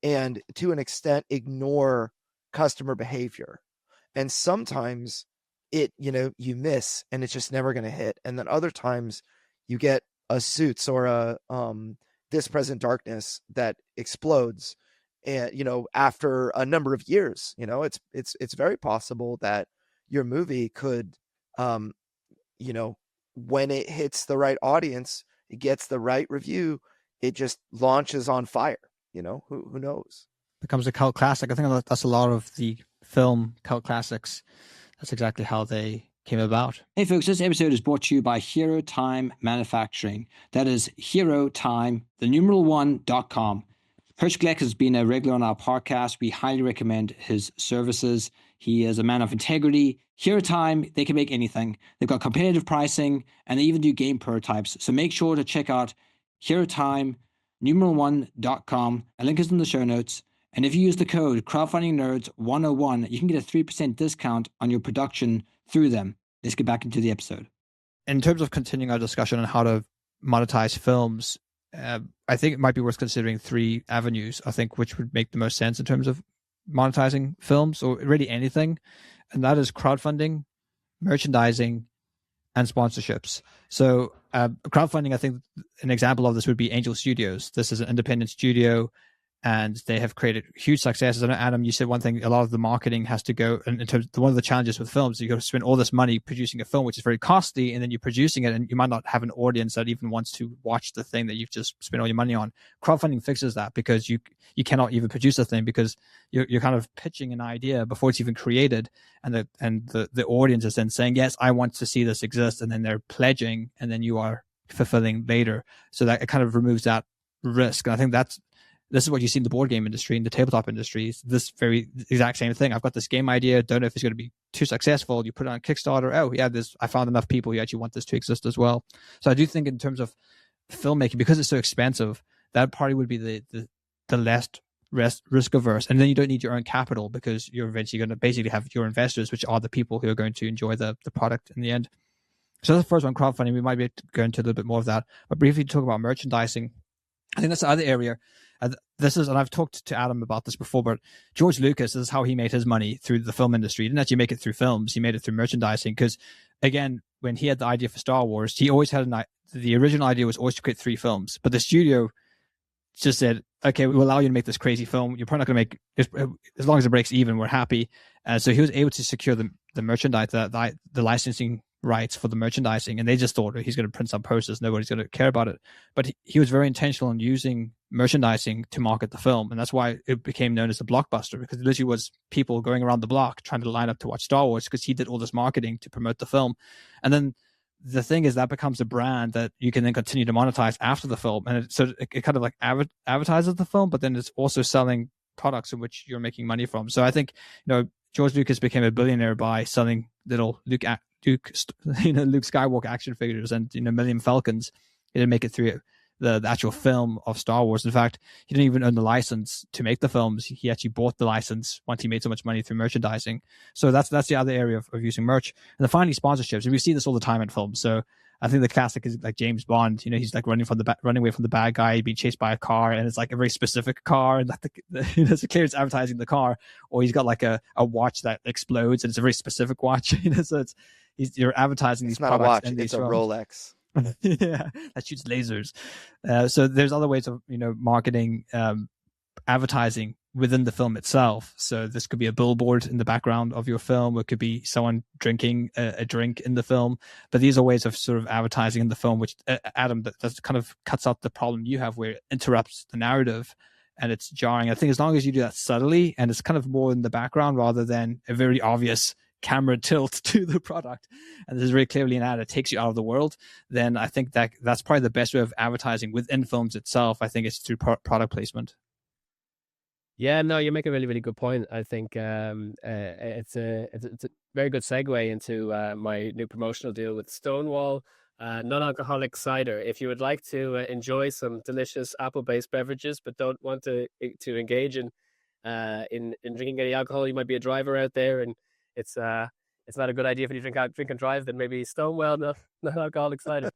and to an extent ignore customer behavior. And sometimes you miss, and it's just never going to hit. And then other times you get a Suits or a This Present Darkness that explodes, and after a number of years. It's very possible that your movie could, um when it hits the right audience, it gets the right review, it just launches on fire. Who knows? becomes a cult classic. I think that's a lot of the film cult classics. That's exactly how they came about. Hey folks, this episode is brought to you by Hero Time Manufacturing. That is Hero Time, the numeral 1.com. Hirsch Gleck has been a regular on our podcast. We highly recommend his services. He is a man of integrity. Hero Time, they can make anything. They've got competitive pricing, and they even do game prototypes. So make sure to check out Hero Time, numeral 1.com. A link is in the show notes. And if you use the code Crowdfunding Nerds 101, you can get a 3% discount on your production through them. Let's get back into the episode. In terms of continuing our discussion on how to monetize films, I think it might be worth considering 3 avenues, I think, which would make the most sense in terms of monetizing films, or really anything. And that is crowdfunding, merchandising, and sponsorships. So crowdfunding, I think an example of this would be Angel Studios. This is an independent studio, and they have created huge successes. I know, Adam, you said one thing, a lot of the marketing has to go, and in terms of one of the challenges with films, you got to spend all this money producing a film, which is very costly, and then you're producing it, and you might not have an audience that even wants to watch the thing that you've just spent all your money on. Crowdfunding fixes that, because you cannot even produce a thing, because you're kind of pitching an idea before it's even created, and the audience is then saying, yes, I want to see this exist, and then they're pledging, and then you are fulfilling later. So that it kind of removes that risk. And I think this is what you see in the board game industry, in the tabletop industry. It's this very exact same thing. I've got this game idea, don't know if it's going to be too successful. You put it on Kickstarter. Oh, yeah, I found enough people who actually want this to exist as well. So I do think in terms of filmmaking, because it's so expensive, that probably would be the less risk averse. And then you don't need your own capital, because you're eventually going to basically have your investors, which are the people who are going to enjoy the product in the end. So that's the first one, crowdfunding. We might be able to go into a little bit more of that. But briefly talk about merchandising. I think that's the other area. And I've talked to Adam about this before, but George Lucas, this is how he made his money through the film industry. He didn't actually make it through films. He made it through merchandising, because, again, when he had the idea for Star Wars, he always had the original idea was always to create 3 films. But the studio just said, okay, we'll allow you to make this crazy film. You're probably not going to make it, as long as it breaks even, we're happy. So he was able to secure the merchandise, the licensing rights for the merchandising, and they just thought, he's going to print some posters, nobody's going to care about it. But he was very intentional in using merchandising to market the film, and that's why it became known as the blockbuster, because it literally was people going around the block trying to line up to watch Star Wars, because he did all this marketing to promote the film. And then the thing is, that becomes a brand that you can then continue to monetize after the film, and it kind of like advertises the film, but then it's also selling products in which you're making money from. So I think, George Lucas became a billionaire by selling little Luke Skywalker action figures and Millennium Falcons. He didn't make it through the actual film of Star Wars. In fact, he didn't even own the license to make the films. He actually bought the license once he made so much money through merchandising. So that's the other area of using merch. And then finally, sponsorships. And we see this all the time in films. So I think the classic is like James Bond. He's like running away from the bad guy, being chased by a car, and it's like a very specific car, and it's clear it's advertising the car. Or he's got like a watch that explodes, and it's a very specific watch. So you're advertising these products. It's not a watch; it's a Rolex. Yeah, that shoots lasers. So there's other ways of marketing, advertising within the film itself. So this could be a billboard in the background of your film. It could be someone drinking a drink in the film. But these are ways of sort of advertising in the film, which Adam, that kind of cuts out the problem you have, where it interrupts the narrative and it's jarring. I think as long as you do that subtly, and it's kind of more in the background rather than a very obvious camera tilt to the product, and this is very clearly an ad, it takes you out of the world, then I think that's probably the best way of advertising within films itself. I think it's through product placement. Yeah, no, you make a really, really good point. I think it's a very good segue into my new promotional deal with Stonewall non-alcoholic cider. If you would like to enjoy some delicious apple-based beverages, but don't want to engage in drinking any alcohol, you might be a driver out there, and it's not a good idea if you drink and drive. Then maybe Stonewall non-alcoholic cider.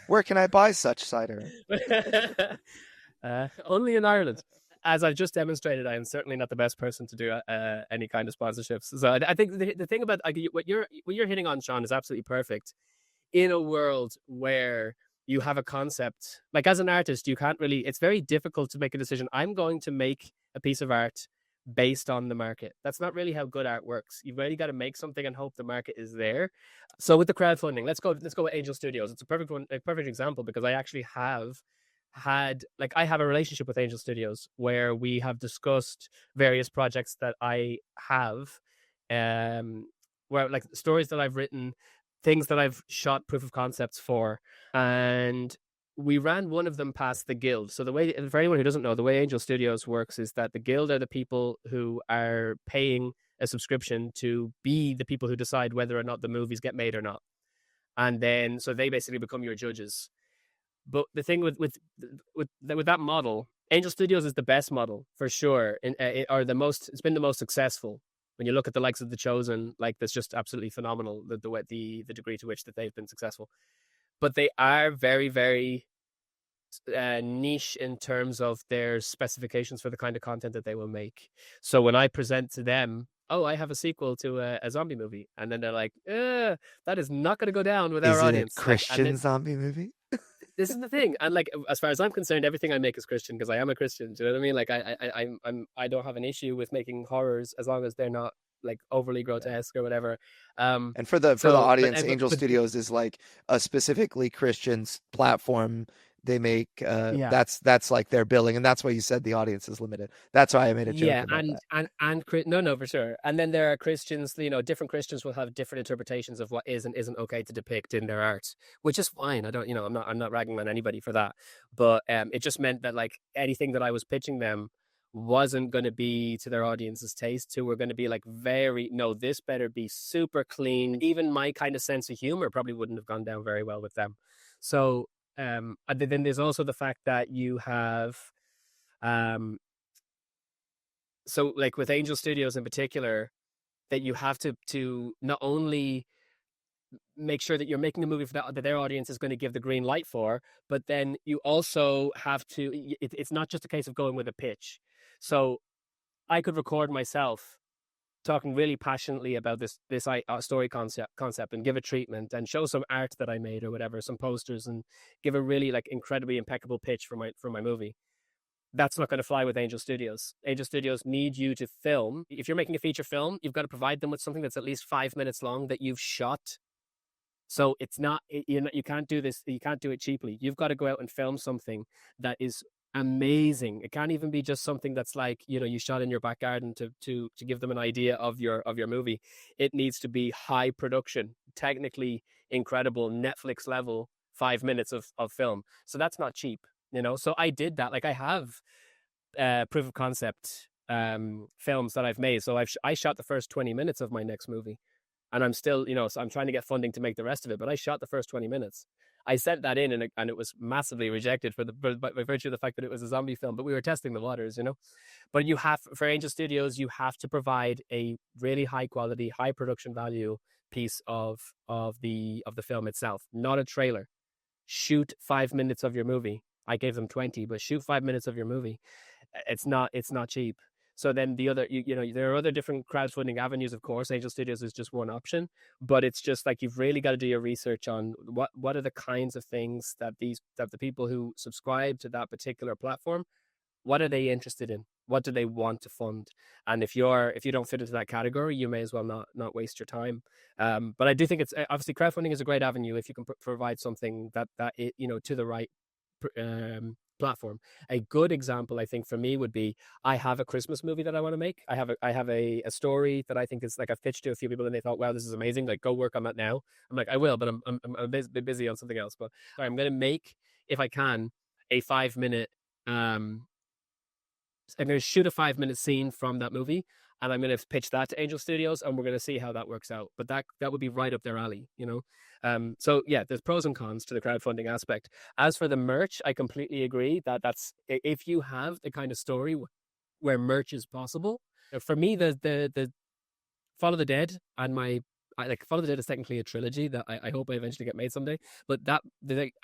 Where can I buy such cider? Only in Ireland. As I've just demonstrated, I am certainly not the best person to do any kind of sponsorships. So I think the thing about what you're hitting on, Sean, is absolutely perfect. In a world where you have a concept, like as an artist, you can't really, it's very difficult to make a decision. I'm going to make a piece of art based on the market. That's not really how good art works. You've really got to make something and hope the market is there. So with the crowdfunding, let's go with Angel Studios. It's a perfect example, because I actually have had, like, I have a relationship with Angel Studios where we have discussed various projects that I have, where, like, stories that I've written, things that I've shot proof of concepts for, and we ran one of them past the guild. So the way, for anyone who doesn't know, the way Angel Studios works is that the guild are the people who are paying a subscription to be the people who decide whether or not the movies get made or not. And then, so they basically become your judges. But the thing with that model, Angel Studios is the best model for sure, or the most. It's been the most successful. When you look at the likes of The Chosen, like, that's just absolutely phenomenal. The degree to which that they've been successful, but they are very, very niche in terms of their specifications for the kind of content that they will make. So when I present to them, oh, I have a sequel to a zombie movie, and then they're like, that is not going to go down with our audience. Is it a Christian zombie movie? This is the thing, and, like, as far as I'm concerned, everything I make is Christian because I am a Christian. Do you know what I mean? Like, I don't have an issue with making horrors as long as they're not, like, overly grotesque or whatever. And for the audience, Angel Studios is like a specifically Christian platform. They make that's like their billing, and that's why you said the audience is limited. That's why I made a joke about that. and no, for sure. And then there are Christians, different Christians will have different interpretations of what is and isn't okay to depict in their art, which is fine. I don't, I'm not ragging on anybody for that, but it just meant that, like, anything that I was pitching them wasn't going to be to their audience's taste. Who were going to be like, this better be super clean. Even my kind of sense of humor probably wouldn't have gone down very well with them. So and then there's also the fact that you have so, like, with Angel Studios in particular, that you have to not only make sure that you're making a movie for that their audience is going to give the green light for, but then you also have to, it's not just a case of going with a pitch. So I could record myself talking really passionately about this story concept and give a treatment and show some art that I made or whatever, some posters, and give a really, like, incredibly impeccable pitch for my movie. That's not going to fly with Angel Studios. Angel Studios need you to film. If you're making a feature film, you've got to provide them with something that's at least 5 minutes long that you've shot. So it's not, you can't do this. You can't do it cheaply. You've got to go out and film something that is amazing. It can't even be just something that's like, you shot in your back garden to give them an idea of your movie. It needs to be high production, technically incredible, Netflix level 5 minutes of film. So that's not cheap, So I did that. Like, I have proof of concept films that I've made. So I shot the first 20 minutes of my next movie, and I'm still, so I'm trying to get funding to make the rest of it, but I shot the first 20 minutes. I sent that in, and it was massively rejected by virtue of the fact that it was a zombie film, but we were testing the waters, But for Angel Studios, you have to provide a really high quality, high production value piece of the film itself, not a trailer. Shoot 5 minutes of your movie. I gave them 20, but shoot 5 minutes of your movie. It's not cheap. So then the other, there are other different crowdfunding avenues, of course. Angel Studios is just one option, but it's just like, you've really got to do your research on what are the kinds of things that the people who subscribe to that particular platform, what are they interested in? What do they want to fund? And if you don't fit into that category, you may as well not waste your time. But I do think it's obviously, crowdfunding is a great avenue if you can provide something that to the right platform. A good example, I think, for me would be, I have a Christmas movie that I want to make. I have a story that I think is, like, I've pitched to a few people and they thought, wow, this is amazing, like, go work on that now. I'm like, I will, but I'm a bit busy on something else. But sorry, I'm going to make, if I can, a 5 minute I'm going to shoot a 5 minute scene from that movie, and I'm going to pitch that to Angel Studios, and we're going to see how that works out. But that would be right up their alley, So yeah, there's pros and cons to the crowdfunding aspect. As for the merch, I completely agree that's, if you have the kind of story where merch is possible. For me, the Follow the Dead and Follow the Dead is technically a trilogy that I hope I eventually get made someday. But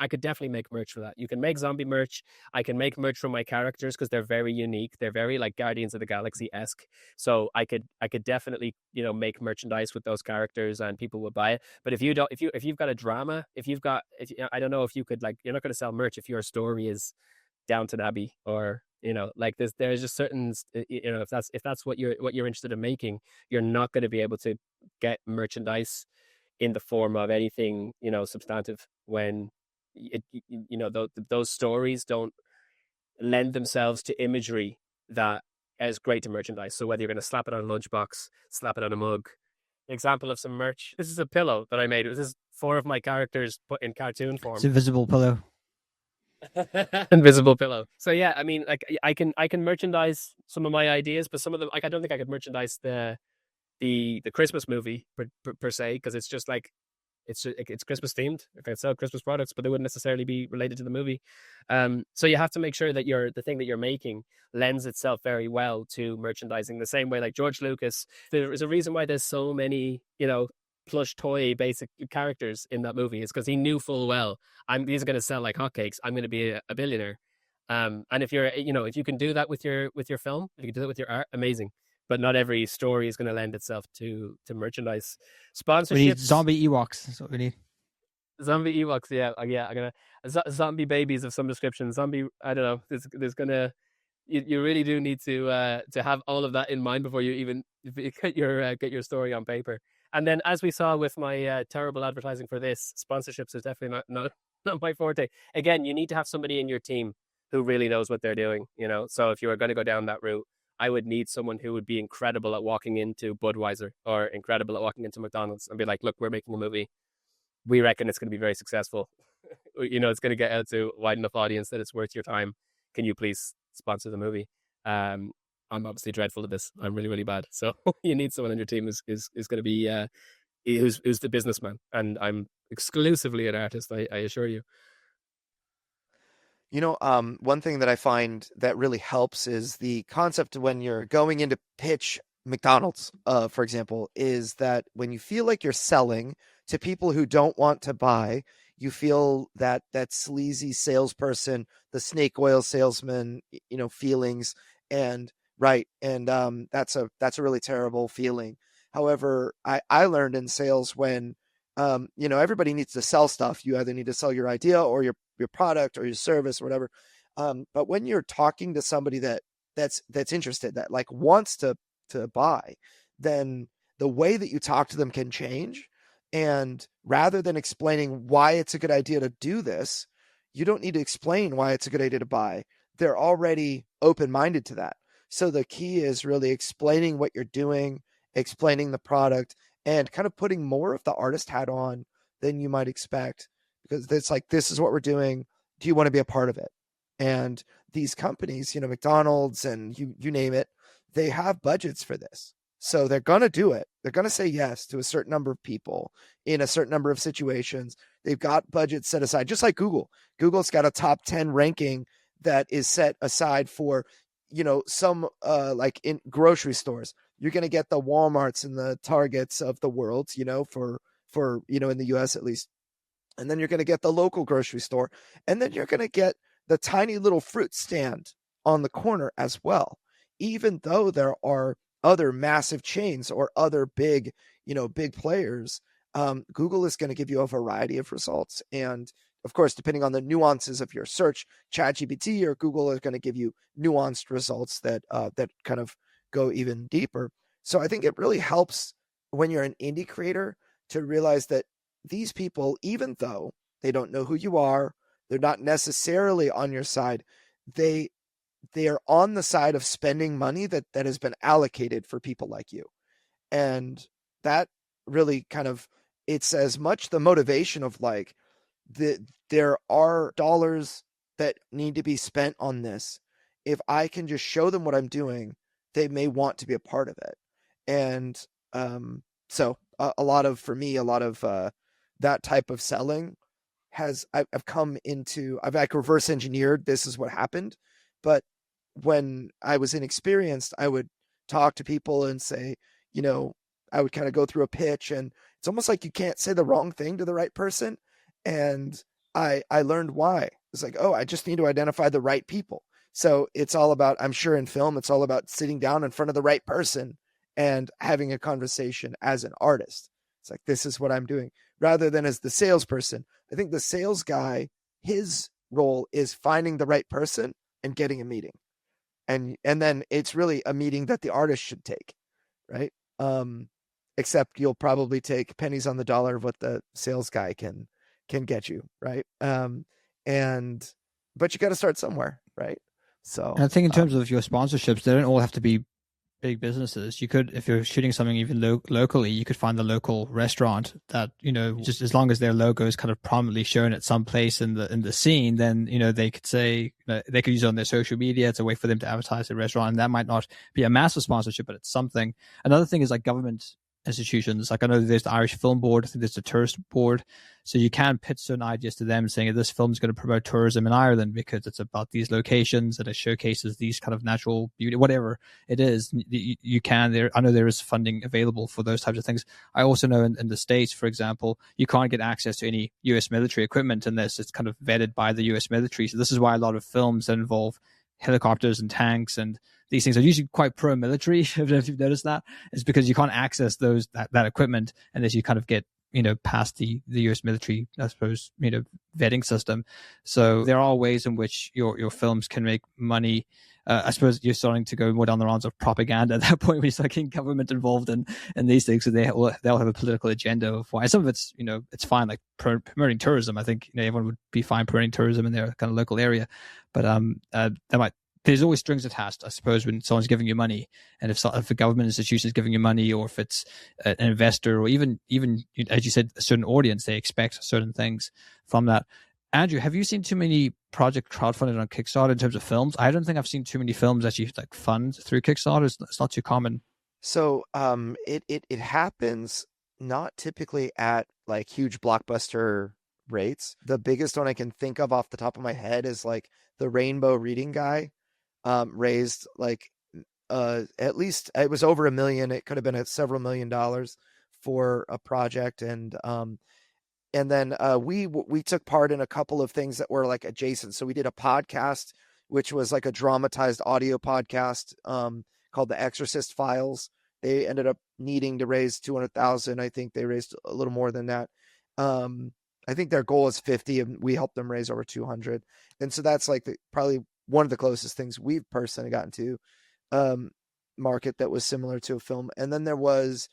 I could definitely make merch for that. You can make zombie merch. I can make merch from my characters because they're very unique. They're very, like, Guardians of the Galaxy-esque. So I could definitely make merchandise with those characters and people will buy it. But if you've got a drama, I don't know if you could, like, you're not going to sell merch if your story is Downton Abbey or like there's just certain, if that's what you're interested in making, you're not going to be able to get merchandise in the form of anything substantive when those stories don't lend themselves to imagery that is great to merchandise. So whether you're going to slap it on a lunchbox, slap it on a mug. Example of some merch. This is a pillow that I made. This is 4 of my characters put in cartoon form. It's invisible pillow. Invisible pillow. So yeah, I mean, like I can merchandise some of my ideas, but some of them, like, I don't think I could merchandise the Christmas movie per se, because it's just like it's Christmas themed. If I sell Christmas products, but they wouldn't necessarily be related to the movie. So you have to make sure that the thing that you're making lends itself very well to merchandising. The same way, like George Lucas, there is a reason why there's so many, plush toy basic characters in that movie. Is because he knew full well, these are going to sell like hotcakes. I'm going to be a billionaire. And if you're, if you can do that with your film, if you can do that with your art, amazing. But not every story is going to lend itself to merchandise. Sponsorships. We need zombie Ewoks. That's what we need. Zombie Ewoks, yeah. I'm gonna zombie babies of some description. Zombie, I don't know. There's gonna. You really do need to have all of that in mind before you even get your story on paper. And then, as we saw with my terrible advertising for this, sponsorships is definitely not my forte. Again, you need to have somebody in your team who really knows what they're doing. So if you are going to go down that route, I would need someone who would be incredible at walking into Budweiser or incredible at walking into McDonald's and be like, look, we're making a movie. We reckon it's going to be very successful. It's going to get out to a wide enough audience that it's worth your time. Can you please sponsor the movie? I'm obviously dreadful at this. I'm really, really bad. So you need someone on your team who's going to be, who's the businessman. And I'm exclusively an artist, I assure you. One thing that I find that really helps is the concept when you're going in to pitch McDonald's, for example, is that when you feel like you're selling to people who don't want to buy, you feel that sleazy salesperson, the snake oil salesman, feelings, and right. And that's a really terrible feeling. However, I learned in sales when everybody needs to sell stuff. You either need to sell your idea or your product or your service or whatever. But when you're talking to somebody that's interested, that like wants to buy, then the way that you talk to them can change. And rather than explaining why it's a good idea to do this, you don't need to explain why it's a good idea to buy. They're already open-minded to that. So the key is really explaining what you're doing, explaining the product, and kind of putting more of the artist hat on than you might expect, because it's like, this is what we're doing. Do you want to be a part of it? And these companies, McDonald's and you name it, they have budgets for this. So they're going to do it. They're going to say yes to a certain number of people in a certain number of situations. They've got budgets set aside, just like Google. Google's got a top 10 ranking that is set aside for, some like in grocery stores. You're going to get the Walmarts and the Targets of the world, for in the US at least. And then you're going to get the local grocery store. And then you're going to get the tiny little fruit stand on the corner as well. Even though there are other massive chains or other big players, Google is going to give you a variety of results. And of course, depending on the nuances of your search, ChatGPT or Google is going to give you nuanced results that kind of go even deeper. So I think it really helps when you're an indie creator to realize that these people, even though they don't know who you are, they're not necessarily on your side, they are on the side of spending money that has been allocated for people like you. And that really kind of, it's as much the motivation of like, there are dollars that need to be spent on this. If I can just show them what I'm doing, they may want to be a part of it. And so a lot of that type of selling I've come into, I've like reverse engineered, this is what happened. But when I was inexperienced, I would talk to people and say, I would kind of go through a pitch, and it's almost like you can't say the wrong thing to the right person. And I learned why. It's like, I just need to identify the right people. So it's all about, I'm sure in film, it's all about sitting down in front of the right person and having a conversation as an artist. It's like, this is what I'm doing, rather than as the salesperson. I think the sales guy, his role is finding the right person and getting a meeting. And then it's really a meeting that the artist should take, right? Except you'll probably take pennies on the dollar of what the sales guy can can get you, right? But you got to start somewhere, right? So, and I think in terms of your sponsorships, they don't all have to be big businesses. You could, if you're shooting something even locally, you could find the local restaurant that, just as long as their logo is kind of prominently shown at some place in the scene, then they could say, they could use it on their social media. It's a way for them to advertise their restaurant, and that might not be a massive sponsorship, but it's something. Another thing is like government institutions. Like I know there's the Irish Film Board, I think there's the Tourist Board, so you can pitch certain ideas to them saying this film is going to promote tourism in Ireland because it's about these locations and it showcases these kind of natural beauty, whatever it is. You can there. I know there is funding available for those types of things. I also know in the States, for example, you can't get access to any US military equipment unless it's kind of vetted by the US military. So this is why a lot of films that involve helicopters and tanks and these things are usually quite pro-military. I don't know if you've noticed that. It's because you can't access that equipment unless you kind of get past the US military, I suppose, vetting system. So there are ways in which your films can make money. I suppose you're starting to go more down the rounds of propaganda at that point when you start getting government involved in these things. So they'll have a political agenda of why. Some of it's it's fine, like promoting tourism. I think everyone would be fine promoting tourism in their kind of local area, but there's always strings attached, I suppose, when someone's giving you money, and if a government institution is giving you money, or if it's an investor, or even as you said, a certain audience, they expect certain things from that. Andrew, have you seen too many project crowdfunded on Kickstarter in terms of films? I don't think I've seen too many films that you like fund through Kickstarter. It's not too common. So it happens not typically at like huge blockbuster rates. The biggest one I can think of off the top of my head is like the Rainbow Reading Guy. Raised like at least it was over $1 million. It could have been at several $1 million for a project, and then we took part in a couple of things that were like adjacent. So we did a podcast, which was like a dramatized audio podcast called The Exorcist Files. They ended up needing to raise 200,000. I think they raised a little more than that. I think their goal is 50, and we helped them raise over 200. And so that's like probably one of the closest things we've personally gotten to market that was similar to a film. And then there was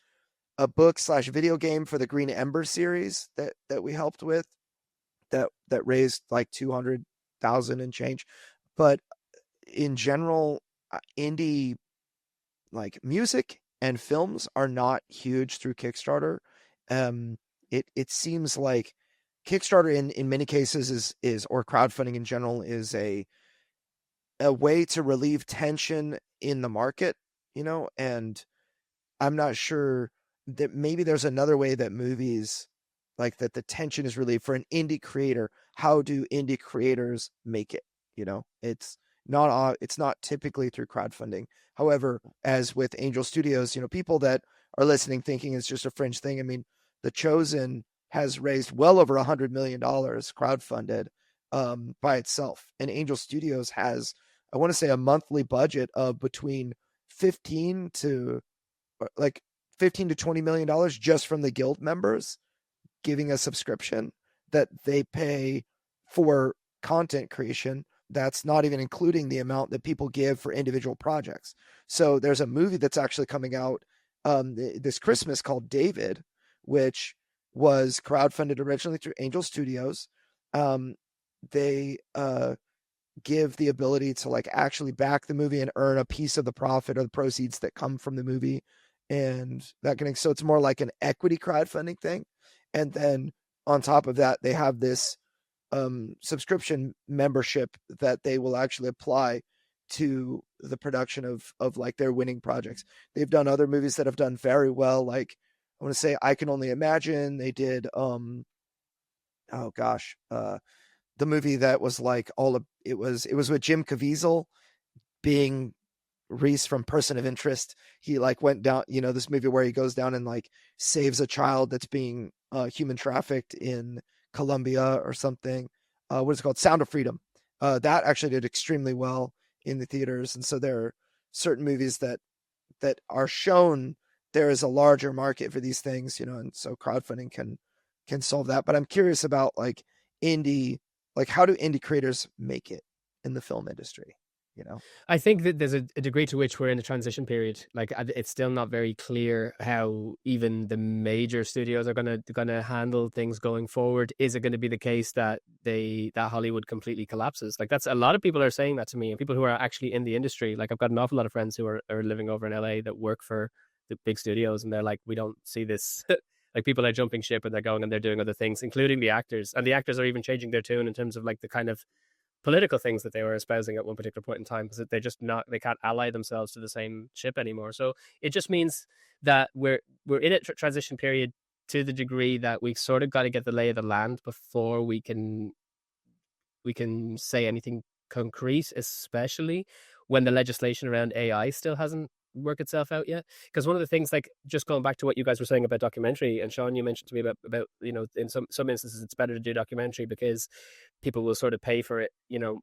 a book/video game for the Green Ember series that we helped with that raised like 200,000 and change. But in general, indie like music and films are not huge through Kickstarter. It seems like Kickstarter in many cases is or crowdfunding in general is a way to relieve tension in the market, and I'm not sure that maybe there's another way that movies like that the tension is relieved for an indie creator. How do indie creators make it? It's not typically through crowdfunding. However, as with Angel Studios, people that are listening thinking it's just a fringe thing. I mean, The Chosen has raised well over $100 million crowdfunded by itself, and Angel Studios has, I want to say, a monthly budget of between $15 to $20 million just from the guild members giving a subscription that they pay for content creation. That's not even including the amount that people give for individual projects. So there's a movie that's actually coming out this Christmas called David, which was crowdfunded originally through Angel Studios. They give the ability to like actually back the movie and earn a piece of the profit or the proceeds that come from the movie, and that kind of, so it's more like an equity crowdfunding thing. And then on top of that, they have this subscription membership that they will actually apply to the production of like their winning projects. They've done other movies that have done very well, like I want to say I Can Only Imagine. They did the movie that was like it was with Jim Caviezel being Reese from Person of Interest. He like went down, this movie where he goes down and like saves a child that's being human trafficked in Colombia or something. What is it called? Sound of Freedom. That actually did extremely well in the theaters. And so there are certain movies that are shown there is a larger market for these things, and so crowdfunding can solve that. But I'm curious about like how do indie creators make it in the film industry? I think that there's a degree to which we're in a transition period. Like it's still not very clear how even the major studios are gonna handle things going forward. Is it going to be the case that Hollywood completely collapses? Like that's a lot of people are saying that to me, and people who are actually in the industry. Like I've got an awful lot of friends who are living over in LA that work for the big studios, and they're like, we don't see this. Like people are jumping ship and they're going and they're doing other things, including the actors, and the actors are even changing their tune in terms of like the kind of political things that they were espousing at one particular point in time, because they can't ally themselves to the same ship anymore. So it just means that we're in a transition period to the degree that we sort of got to get the lay of the land before we can say anything concrete, especially when the legislation around AI still hasn't worked itself out yet. Because one of the things, like just going back to what you guys were saying about documentary, and Sean, you mentioned to me about in some instances it's better to do documentary because people will sort of pay for it,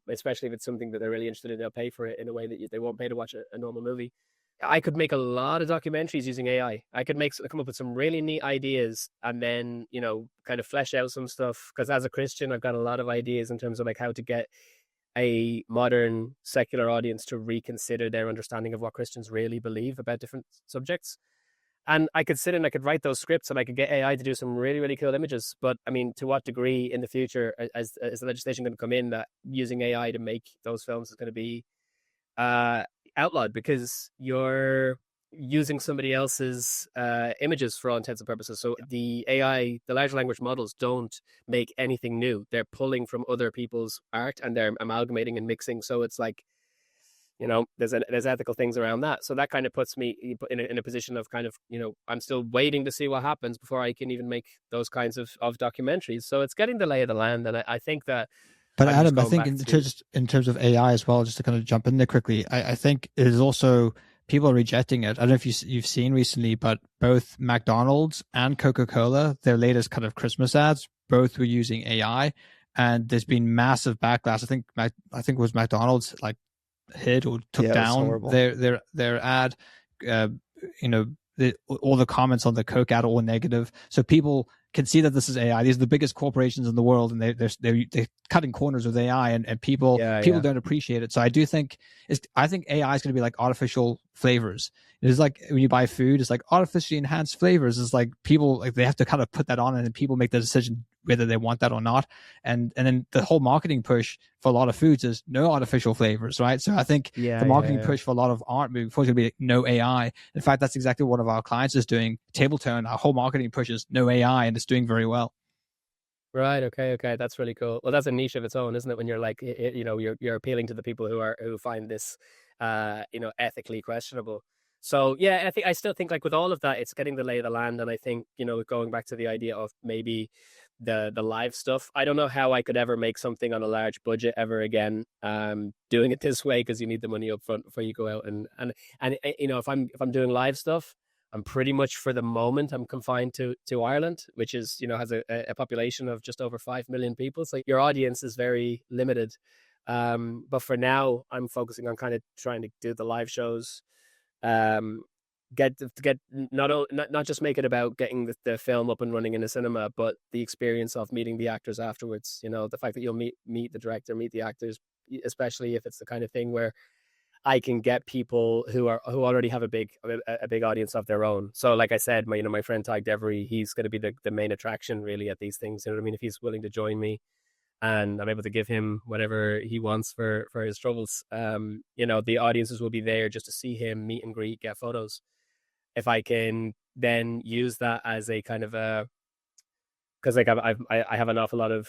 especially if it's something that they're really interested in, they'll pay for it in a way that they won't pay to watch a normal movie. I could make a lot of documentaries using AI. I could come up with some really neat ideas and then, kind of flesh out some stuff. Because as a Christian, I've got a lot of ideas in terms of like how to get a modern secular audience to reconsider their understanding of what Christians really believe about different subjects. And I could sit and I could write those scripts and I could get AI to do some really, really cool images. But I mean, to what degree in the future is the legislation going to come in that using AI to make those films is going to be outlawed because you're using somebody else's images for all intents and purposes. So the AI, the large language models, don't make anything new. They're pulling from other people's art and they're amalgamating and mixing. So it's like, there's ethical things around that. So that kind of puts me in a position of kind of, I'm still waiting to see what happens before I can even make those kinds of documentaries. So it's getting the lay of the land. And I think that. But Adam, I think in terms of AI as well, just to kind of jump in there quickly, I think it is also people are rejecting it. I don't know if you've seen recently, but both McDonald's and Coca-Cola, their latest kind of Christmas ads, both were using AI, and there's been massive backlash. I think it was McDonald's like hid or took down their ad. All the comments on the Coke ad are all negative, so people can see that this is AI. These are the biggest corporations in the world, and they're cutting corners with AI, and people don't appreciate it. So I think AI is going to be like artificial flavors. It's like when you buy food, it's like artificially enhanced flavors. It's like people they have to kind of put that on, and then people make the decision whether they want that or not. And then the whole marketing push for a lot of foods is no artificial flavors, right? So I think the marketing push for a lot of art moving forward is going to be no AI. In fact, that's exactly what one of our clients is doing. Tabletone, our whole marketing push is no AI, and it's doing very well. Right. Okay. That's really cool. Well, that's a niche of its own, isn't it? When you're like, you're appealing to the people who find this, ethically questionable. So yeah, I still think like with all of that, it's getting the lay of the land. And I think, going back to the idea of maybe the live stuff, I don't know how I could ever make something on a large budget ever again, doing it this way, because you need the money up front before you go out. And if I'm doing live stuff, I'm pretty much for the moment, I'm confined to Ireland, which is, has a population of just over 5 million people. So your audience is very limited. But for now, I'm focusing on kind of trying to do the live shows, get not just make it about getting the film up and running in a cinema, but the experience of meeting the actors afterwards. The fact that you'll meet the director, meet the actors, especially if it's the kind of thing where I can get people who already have a big audience of their own. So like I said, my friend Ty Devery, he's going to be the main attraction really at these things. You know what I mean? If he's willing to join me and I'm able to give him whatever he wants for his troubles, the audiences will be there just to see him, meet and greet, get photos. If I can then use that as a kind of because like I have an awful lot of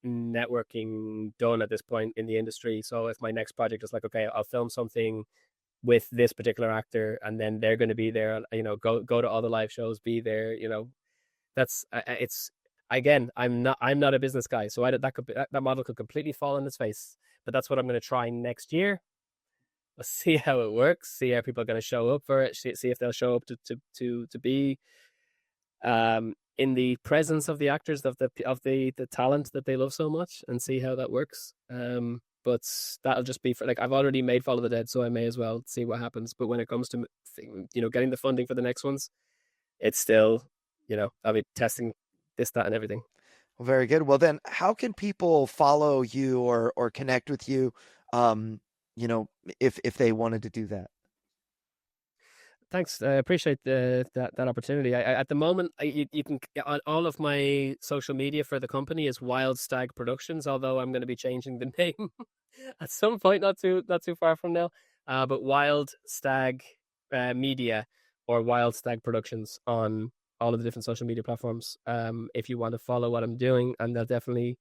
networking done at this point in the industry. So if my next project is like, okay, I'll film something with this particular actor and then they're going to be there, go to all the live shows, be there, that's it's, again, I'm not a business guy, so that model could completely fall on its face, but that's what I'm going to try next year. Let's see how it works, see how people are going to show up for it, see if they'll show up to be in the presence of the actors, of the talent that they love so much, and see how that works. But that'll just be for, like, I've already made Follow the Dead, so I may as well see what happens. But when it comes to getting the funding for the next ones, it's still I'll be testing this, that, and everything. Well, very good. Well, then how can people follow you or connect with you if they wanted to do that? Thanks. I appreciate that opportunity. At the moment, you can on all of my social media for the company is Wild Stag Productions. Although I'm going to be changing the name at some point, not too far from now. But Wild Stag Media or Wild Stag Productions on all of the different social media platforms. If you want to follow what I'm doing, and there'll definitely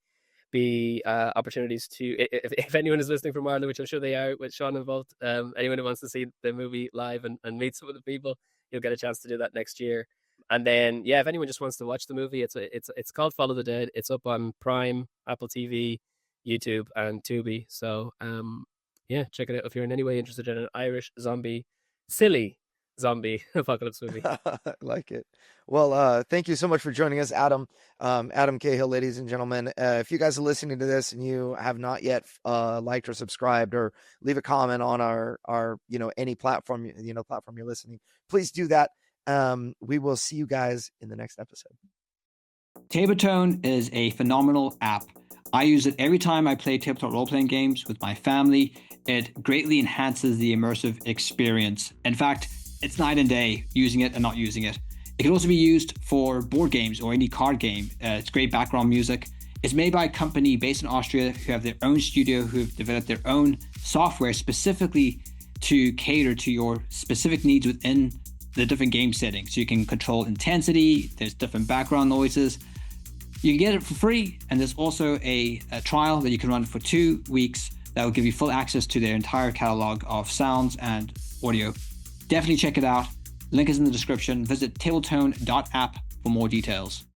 be opportunities to, if anyone is listening from Ireland, which I'm sure they are with Sean involved, anyone who wants to see the movie live and meet some of the people, you'll get a chance to do that next year. And then, yeah, if anyone just wants to watch the movie, it's called Follow the Dead. It's up on Prime, Apple TV, YouTube, and Tubi. So, yeah, check it out if you're in any way interested in an Irish silly zombie apocalypse movie. I like it. Well, thank you so much for joining us, Adam. Adam Cahill, ladies and gentlemen. If you guys are listening to this and you have not yet liked or subscribed, or leave a comment on our any platform platform you're listening, please do that. We will see you guys in the next episode. Tabletone is a phenomenal app. I use it every time I play tabletop role-playing games with my family. It greatly enhances the immersive experience. In fact, it's night and day using it and not using it. It can also be used for board games or any card game. It's great background music. It's made by a company based in Austria who have their own studio, who have developed their own software specifically to cater to your specific needs within the different game settings. So you can control intensity, there's different background noises. You can get it for free, and there's also a trial that you can run for 2 weeks that will give you full access to their entire catalog of sounds and audio. Definitely check it out. Link is in the description. Visit tabletone.app for more details.